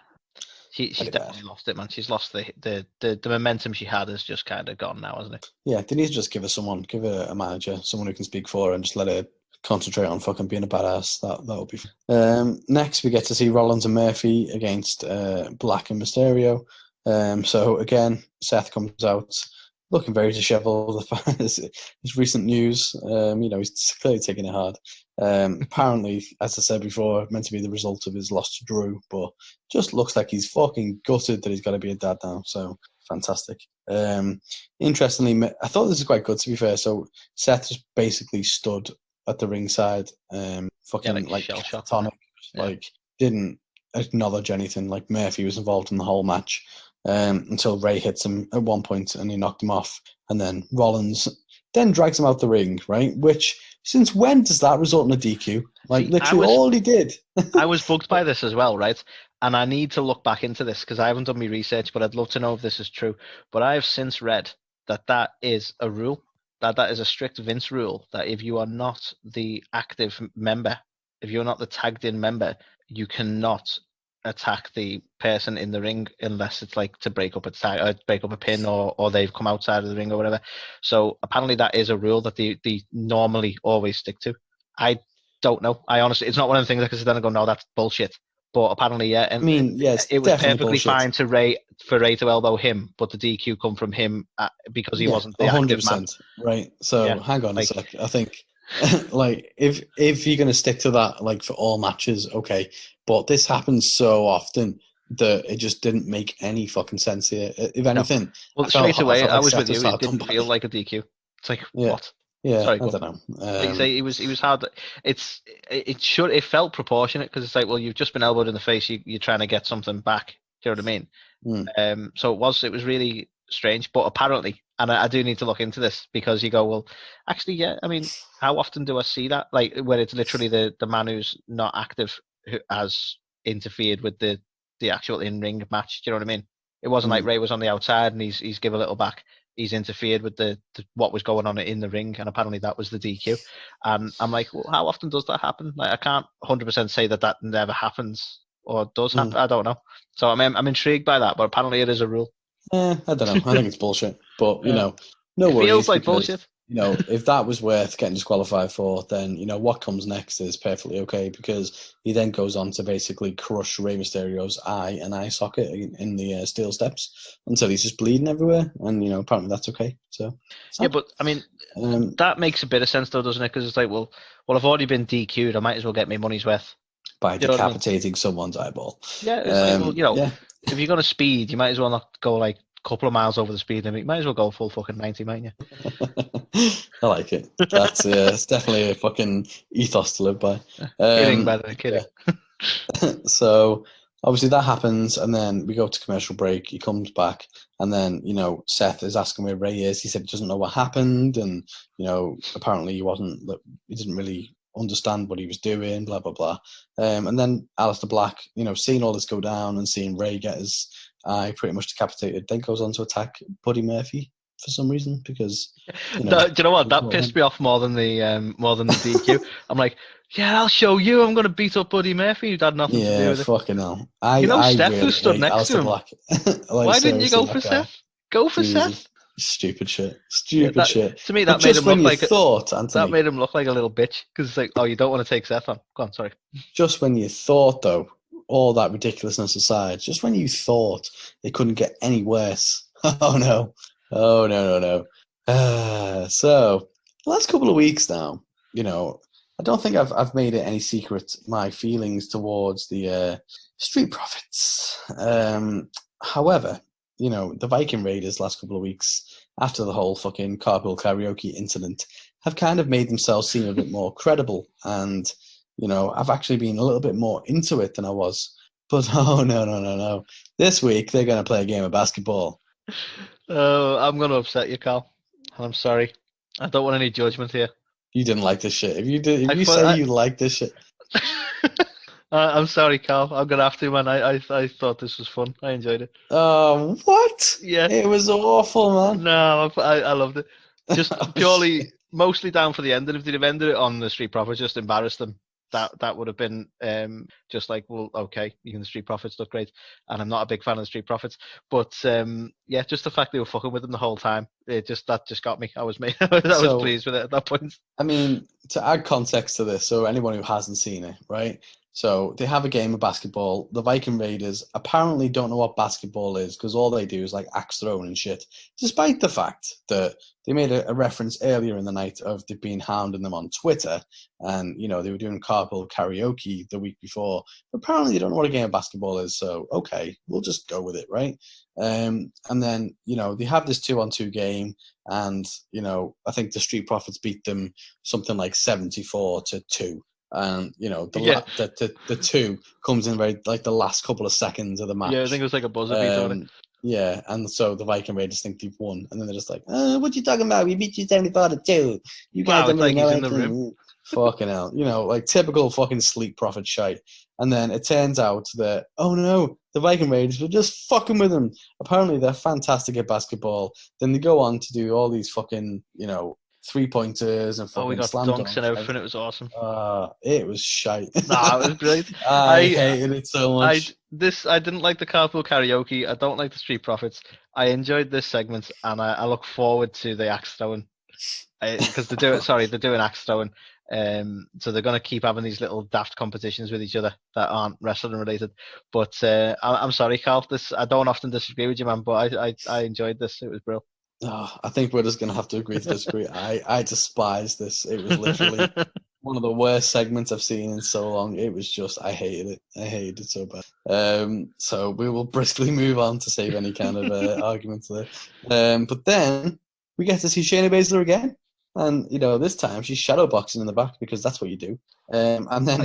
She's Pretty definitely bad. lost it, man. She's lost the momentum she had has just kind of gone now, hasn't it? Yeah, they need to just give her a manager, someone who can speak for her, and just let her concentrate on fucking being a badass. That would be fun. Next, we get to see Rollins and Murphy against Black and Mysterio. So again, Seth comes out looking very dishevelled. His recent news, he's clearly taking it hard. Apparently, as I said before, meant to be the result of his loss to Drew, but just looks like he's fucking gutted that he's got to be a dad now. So fantastic. Interestingly, I thought this was quite good, to be fair. So Seth just basically stood at the ringside, fucking like catatonic, like didn't acknowledge anything. Like Murphy was involved in the whole match until Ray hits him at one point and he knocked him off, and then Rollins then drags him out the ring, right? Which, since when does that result in a DQ? Like, literally all he did. I was bugged by this as well, right? And I need to look back into this because I haven't done my research, but I'd love to know if this is true. But I have since read that is a rule, that is a strict Vince rule, that if you are not the active member, if you're not the tagged in member, you cannot attack the person in the ring unless it's like to break up a tag, or break up a pin, or they've come outside of the ring or whatever. So apparently that is a rule that they normally always stick to. I don't know. I honestly, it's not one of the things I can sit down and go, no, that's bullshit. But apparently, yeah. And I mean, yes, it was perfectly bullshit. fine for Ray to elbow him, but the DQ come from him because he wasn't the 100%. Right. So hang on a sec. I think like if you're gonna stick to that, like for all matches, okay. But this happens so often that it just didn't make any fucking sense here. If anything, well, straight away, I was with you. It didn't feel like a DQ. It's like what? Yeah, sorry, I don't know. Like you say, he was hard. It felt proportionate because it's like, well, you've just been elbowed in the face. You're trying to get something back. Do you know what I mean? So it was really strange. But apparently, and I do need to look into this because you go, well, actually, yeah. I mean, how often do I see that? Like where it's literally the man who's not active who has interfered with the actual in-ring match. Do you know what I mean? It wasn't like Ray was on the outside and he's give a little back. He's interfered with the what was going on in the ring, and apparently that was the DQ. And I'm like, well, how often does that happen? Like, I can't 100% say that never happens or does happen. I don't know. So I'm intrigued by that, but apparently it is a rule. I don't know. I think it's bullshit. But you know, no worries. It feels like because, bullshit. You know, if that was worth getting disqualified for, then you know what comes next is perfectly okay because he then goes on to basically crush Rey Mysterio's eye socket in the steel steps until he's just bleeding everywhere, and you know apparently that's okay. So yeah, but I mean that makes a bit of sense though, doesn't it? Because it's like, well, I've already been DQ'd. I might as well get my money's worth by decapitating someone's eyeball. Yeah, it's like, well, you know, if you're gonna speed, you might as well not go like couple of miles over the speed limit. You might as well go full fucking 90, mightn't you? I like it. That's it's definitely a fucking ethos to live by. Kidding, by the way, kidding. Yeah. So obviously that happens, and then we go to commercial break. He comes back, and then you know Seth is asking where Ray is. He said he doesn't know what happened, and you know apparently he didn't really understand what he was doing. Blah blah blah. And then Aleister Black, you know, seeing all this go down and seeing Ray get his eye pretty much decapitated, then goes on to attack Buddy Murphy for some reason because you know, do you know what that pissed me off more than the DQ. I'm like, yeah, I'll show you. I'm going to beat up Buddy Murphy. You'd had nothing to do with it. Fucking hell. Steph really who stood next to him. Black. Why didn't you go for Seth? Go for Seth. Stupid shit. Shit. To me, that made him look like that made him look like a little bitch because it's like, oh, you don't want to take Seth on. Go on, sorry. Just when you thought though. All that ridiculousness aside, just when you thought it couldn't get any worse. Oh no. So, the last couple of weeks now, you know, I don't think I've made it any secret my feelings towards the Street Profits. However, you know, the Viking Raiders last couple of weeks, after the whole fucking carpool karaoke incident, have kind of made themselves seem a bit more credible and you know, I've actually been a little bit more into it than I was. But no. This week, they're going to play a game of basketball. Oh, I'm going to upset you, Carl. I'm sorry. I don't want any judgment here. You didn't like this shit. If you say you like this shit. I'm sorry, Carl. I'm going to have to, man. I thought this was fun. I enjoyed it. What? Yeah. It was awful, man. No, I loved it. Just purely, mostly down for the ending. If they'd have ended it on the Street Profits, just embarrassed them. that would have been just like, well, okay, even the Street Profits look great, and I'm not a big fan of the Street Profits, but yeah, just the fact they were fucking with them the whole time, that just got me. I was I was pleased with it at that point. I mean, to add context to this, so anyone who hasn't seen it, right? So they have a game of basketball. The Viking Raiders apparently don't know what basketball is because all they do is like axe throwing and shit. Despite the fact that they made a reference earlier in the night of they've been hounding them on Twitter, and they were doing carpool karaoke the week before. But apparently they don't know what a game of basketball is. So okay, we'll just go with it, right? And then they have this 2-on-2 game, and I think the Street Profits beat them something like 74-2. And the 2 comes in very like the last couple of seconds of the match. Yeah, I think it was like a buzzer beat on it. Yeah, and so the Viking Raiders think they've won, and then they're just like, "What you talking about? We beat you 74-2. You guys don't really know in the room. Fucking hell, like typical fucking Sleep Profit shite. And then it turns out that no, the Viking Raiders were just fucking with them. Apparently they're fantastic at basketball. Then they go on to do all these fucking 3-pointers and fucking we got slam dunks and dunks. everything. It was awesome. It was shite. Nah, it was brilliant. I hated it so much. I didn't like the carpool karaoke. I don't like the Street Profits. I enjoyed this segment, and I look forward to the axe throwing because they're doing axe throwing. So they're going to keep having these little daft competitions with each other that aren't wrestling related. But I'm sorry, Carl. I don't often disagree with you, man, but I enjoyed this. It was brilliant. I think we're just going to have to agree to disagree. I despise this. It was literally one of the worst segments I've seen in so long. It was just, I hated it. I hated it so bad. So we will briskly move on to save any kind of arguments there. But then we get to see Shayna Baszler again. And, this time she's shadow boxing in the back because that's what you do. And then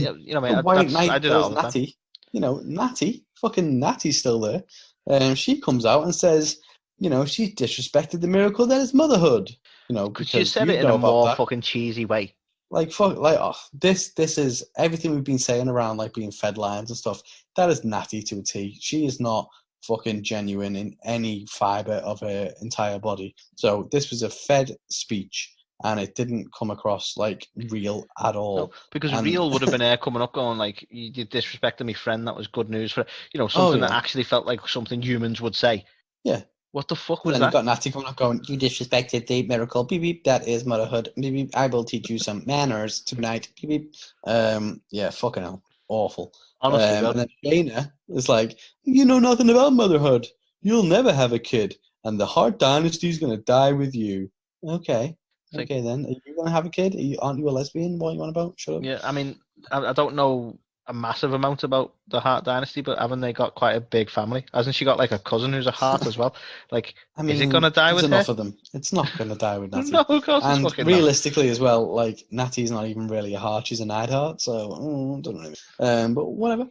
White Knight does Natty. Natty, fucking Natty's still there. She comes out and says, she disrespected the miracle that is motherhood. Because she said it in a more fucking cheesy way. This is everything we've been saying around like being fed lines and stuff. That is Natty to a T. She is not fucking genuine in any fiber of her entire body. So this was a fed speech, and it didn't come across like real at all. No, because real would have been coming up going like, you disrespected me friend, that was good news for something that actually felt like something humans would say. Yeah. What the fuck was then that? You got Natty coming up going, you disrespected the miracle. Beep beep, that is motherhood. Beep beep, I will teach you some manners tonight. Beep beep. Yeah, fucking hell. Awful. Honestly, and then Shayna is like, you know nothing about motherhood. You'll never have a kid. And the Hart Dynasty is going to die with you. Okay. Okay, then. Are you going to have a kid? Aren't you a lesbian? What are you on about? Shut up. Yeah, I mean, I don't know a massive amount about the Hart Dynasty, but haven't they got quite a big family? Hasn't she got like a cousin who's a Hart as well? Like, I mean, is it going to die with enough her? Of them. It's not going to die with Natty. No, of course and it's fucking realistically not. As well, like, Natty's not even really a Hart. She's a Neidhart, so don't know. But whatever.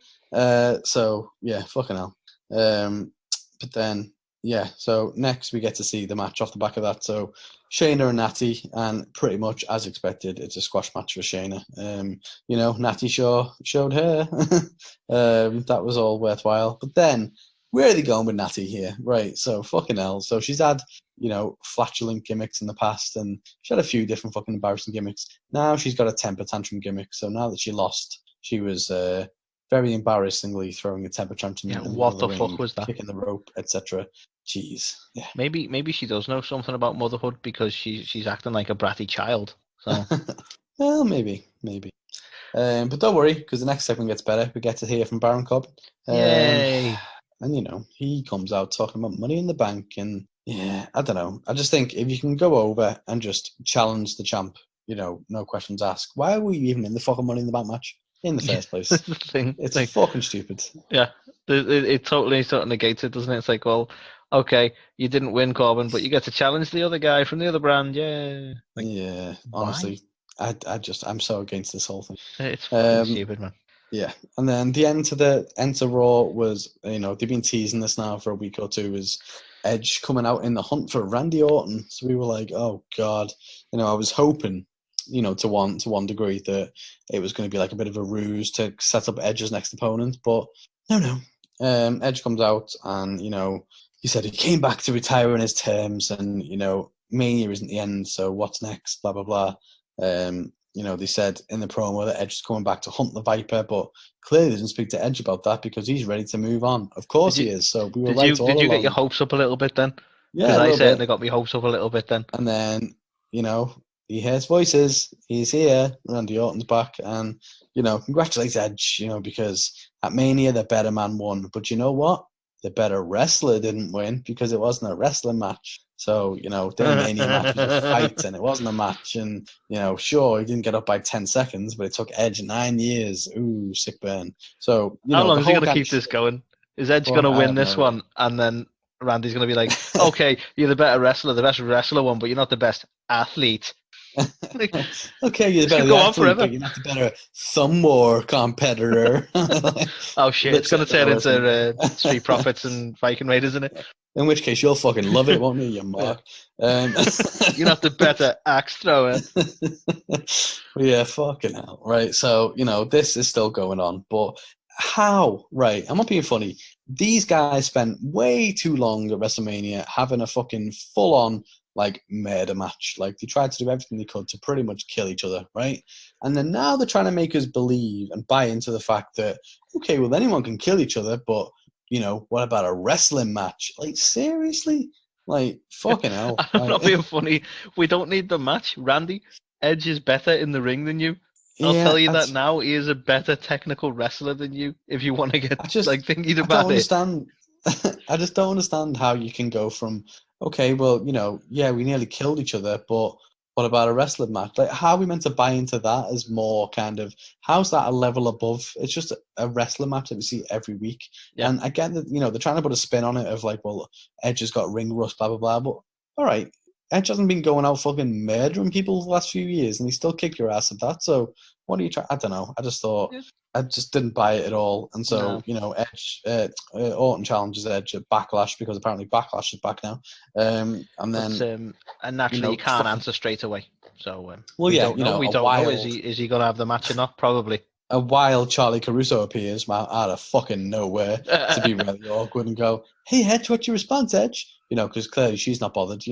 So, yeah, fucking hell. But then, yeah, so next we get to see the match off the back of that. So Shayna and Natty, and pretty much as expected, it's a squash match for Shayna. Natty showed her. That was all worthwhile. But then, where are they going with Natty here? Right, so fucking hell. So she's had, flatulent gimmicks in the past, and she had a few different fucking embarrassing gimmicks. Now she's got a temper tantrum gimmick. So now that she lost, she was very embarrassingly throwing a temper tantrum. Yeah, what the fuck was that? Kicking the rope, etc. Jeez. Yeah. Maybe she does know something about motherhood because she's acting like a bratty child. So. Well, maybe. But don't worry, because the next segment gets better. We get to hear from Baron Corbin. Yay! And he comes out talking about Money in the Bank, and yeah, I don't know. I just think if you can go over and just challenge the champ, no questions asked. Why are we even in the fucking Money in the Bank match in the first place? It's fucking stupid. Yeah, it totally sort of negates it, doesn't it? It's like, well, okay, you didn't win, Corbin, but you get to challenge the other guy from the other brand. Yeah. Yeah, honestly, I'm so against this whole thing. It's fucking stupid, man. Yeah, and then the end to Raw was, they've been teasing this now for a week or two, is Edge coming out in the hunt for Randy Orton. So we were like, oh god, I was hoping, to one degree that it was going to be like a bit of a ruse to set up Edge's next opponent, but no. Edge comes out and he said he came back to retire on his terms, and Mania isn't the end, so what's next? Blah blah blah. they said in the promo that Edge is coming back to hunt the Viper, but clearly didn't speak to Edge about that because he's ready to move on. Of course he is. So we were right all Did you along. get your hopes up a little bit then? Yeah, Because a I little certainly bit. got my hopes up a little bit then. And then, he hears voices. He's here. Randy Orton's back. And, congratulate Edge, because at Mania, the better man won. But you know what? The better wrestler didn't win because it wasn't a wrestling match. So, their Mania match was a fight and it wasn't a match. And, sure, he didn't get up by 10 seconds, but it took Edge 9 years. Ooh, sick burn. So, How long the is he whole going to kind keep of this going? Is Edge Well, going to I win have this no one and then Randy's going to be like, okay, you're the better wrestler, the best wrestler one, but you're not the best athlete. Okay, you're the better go on athlete, forever. but you're not the better some more competitor. Oh shit, it's going to turn into Listen. Street Profits and Viking Raiders, isn't it? In which case, you'll fucking love it, won't you, you mark? You're not the better axe thrower. Yeah, fucking hell. Right, so, this is still going on, but how? Right, I'm not being funny. These guys spent way too long at WrestleMania having a fucking full-on, murder match. Like, they tried to do everything they could to pretty much kill each other, right? And then now they're trying to make us believe and buy into the fact that, okay, well, anyone can kill each other, but what about a wrestling match? Like, seriously? Like, fucking hell. I'm not being funny. We don't need the match. Randy, Edge is better in the ring than you. I'll tell you that now. He is a better technical wrestler than you. If you want to get thinking about don't understand. I just don't understand how you can go from, okay, well, yeah, we nearly killed each other, but what about a wrestling match? Like, how are we meant to buy into that as more kind of, how's that a level above? It's just a wrestling match that we see every week. Yeah. And I get that, they're trying to put a spin on it of like, well, Edge has got ring rust, blah, blah, blah. But all right, Edge hasn't been going out fucking murdering people the last few years and he still kicked your ass at that. So what are you trying? I don't know. I just thought, I just didn't buy it at all. And so, Edge, Orton challenges Edge at Backlash because apparently Backlash is back now. And then, and naturally you can't answer straight away. So, well, we yeah, don't know. We don't know. Is he going to have the match or not? Probably. A wild Charlie Caruso appears out of fucking nowhere to be really awkward and go, "Hey Edge, what's your response, Edge?" Because clearly she's not bothered.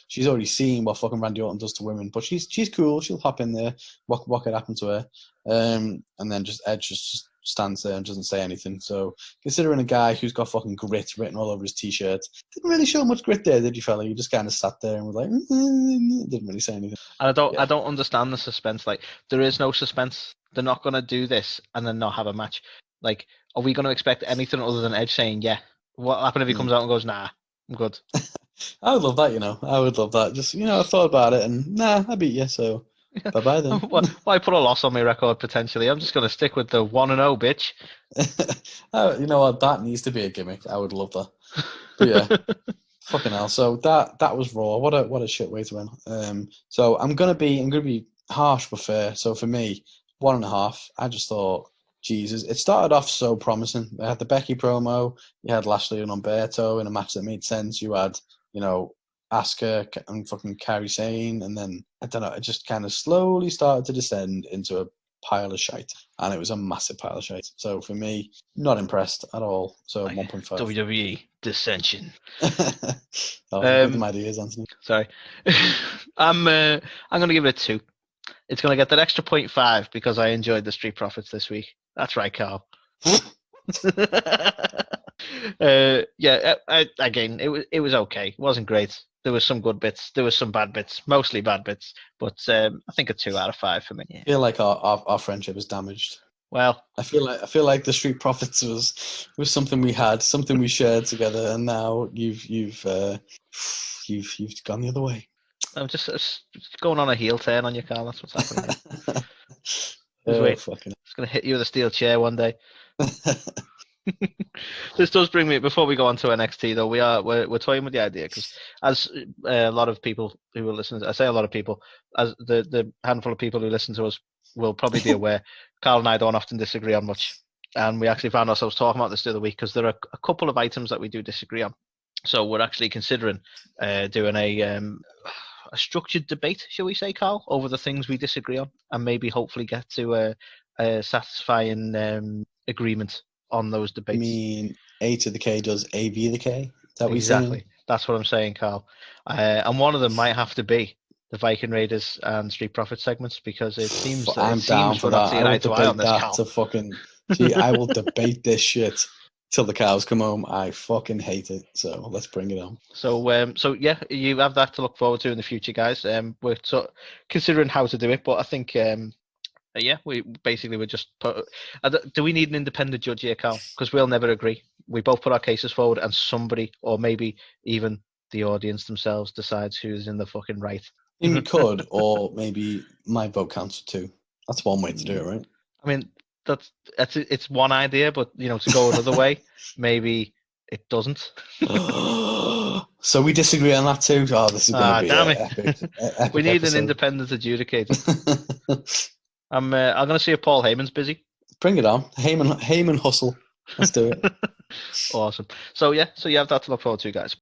She's already seen what fucking Randy Orton does to women, but she's cool. She'll hop in there. What could happen to her? And then Edge just stands there and doesn't say anything. So considering a guy who's got fucking grit written all over his t-shirt, didn't really show much grit there, did you, fella? You just kind of sat there and was like, didn't really say anything. And I don't understand the suspense. Like, there is no suspense. They're not going to do this and then not have a match. Like, are we going to expect anything other than Edge saying, yeah? What happened if he comes out and goes, nah, I'm good? I would love that, I would love that. Just, I thought about it and, nah, I beat you, so bye-bye then. Why put a loss on my record, potentially? I'm just going to stick with the 1-0, bitch. You know what? That needs to be a gimmick. I would love that. But yeah. Fucking hell. So that was Raw. What a shit way to win. So I'm gonna be harsh but fair. So for me, 1.5. I just thought, Jesus, it started off so promising. They had the Becky promo, you had Lashley and Umberto in a match that made sense. You had, Asuka and fucking Kairi Sane, and then I don't know, it just kind of slowly started to descend into a pile of shite, and it was a massive pile of shite. So for me, not impressed at all. So 1.5. WWE dissension. My ideas, Anthony. Sorry, I'm going to give it a 2. It's going to get that extra 0.5 because I enjoyed the Street Profits this week. That's right, Carl. Again, it was okay. It wasn't great. There was some good bits. There was some bad bits, mostly bad bits. But I think a 2 out of 5 for me. I feel like our friendship is damaged. Well, I feel like the Street Profits was something we had, something we shared together, and now you've gone the other way. I'm just going on a heel turn on you, Carl. That's what's happening. It's going to hit you with a steel chair one day. This does bring me, before we go on to NXT though, we're toying with the idea because as a lot of people who will listen, I say a lot of people, as the handful of people who listen to us will probably be aware, Carl and I don't often disagree on much, and we actually found ourselves talking about this the other week because there are a couple of items that we do disagree on. So we're actually considering doing a structured debate, shall we say, Carl, over the things we disagree on, and maybe hopefully get to a satisfying agreement on those debates. You mean A to the K does AV the K? Is that what exactly. You're saying? That's what I'm saying, Carl. And one of them might have to be the Viking Raiders and Street Profits segments, because it seems I'm down for we're not that. seeing I eye will to eye debate on this, that Cal. to fucking. Gee, I will debate this shit till the cows come home. I fucking hate it. So let's bring it on. So yeah, you have that to look forward to in the future, guys. We're considering how to do it, but I think yeah, we're just put. Do we need an independent judge here, Cal? Because we'll never agree. We both put our cases forward, and somebody, or maybe even the audience themselves, decides who's in the fucking right. You could, or maybe my vote counts for two. That's one way to do it, right? I mean, it's one idea, but to go another way, maybe it doesn't. So we disagree on that too. Oh, this is going to be damn it. epic We need episode. an independent adjudicator. I'm going to see if Paul Heyman's busy. Bring it on, Heyman hustle. Let's do it. Awesome. So yeah, so you have that to look forward to, guys.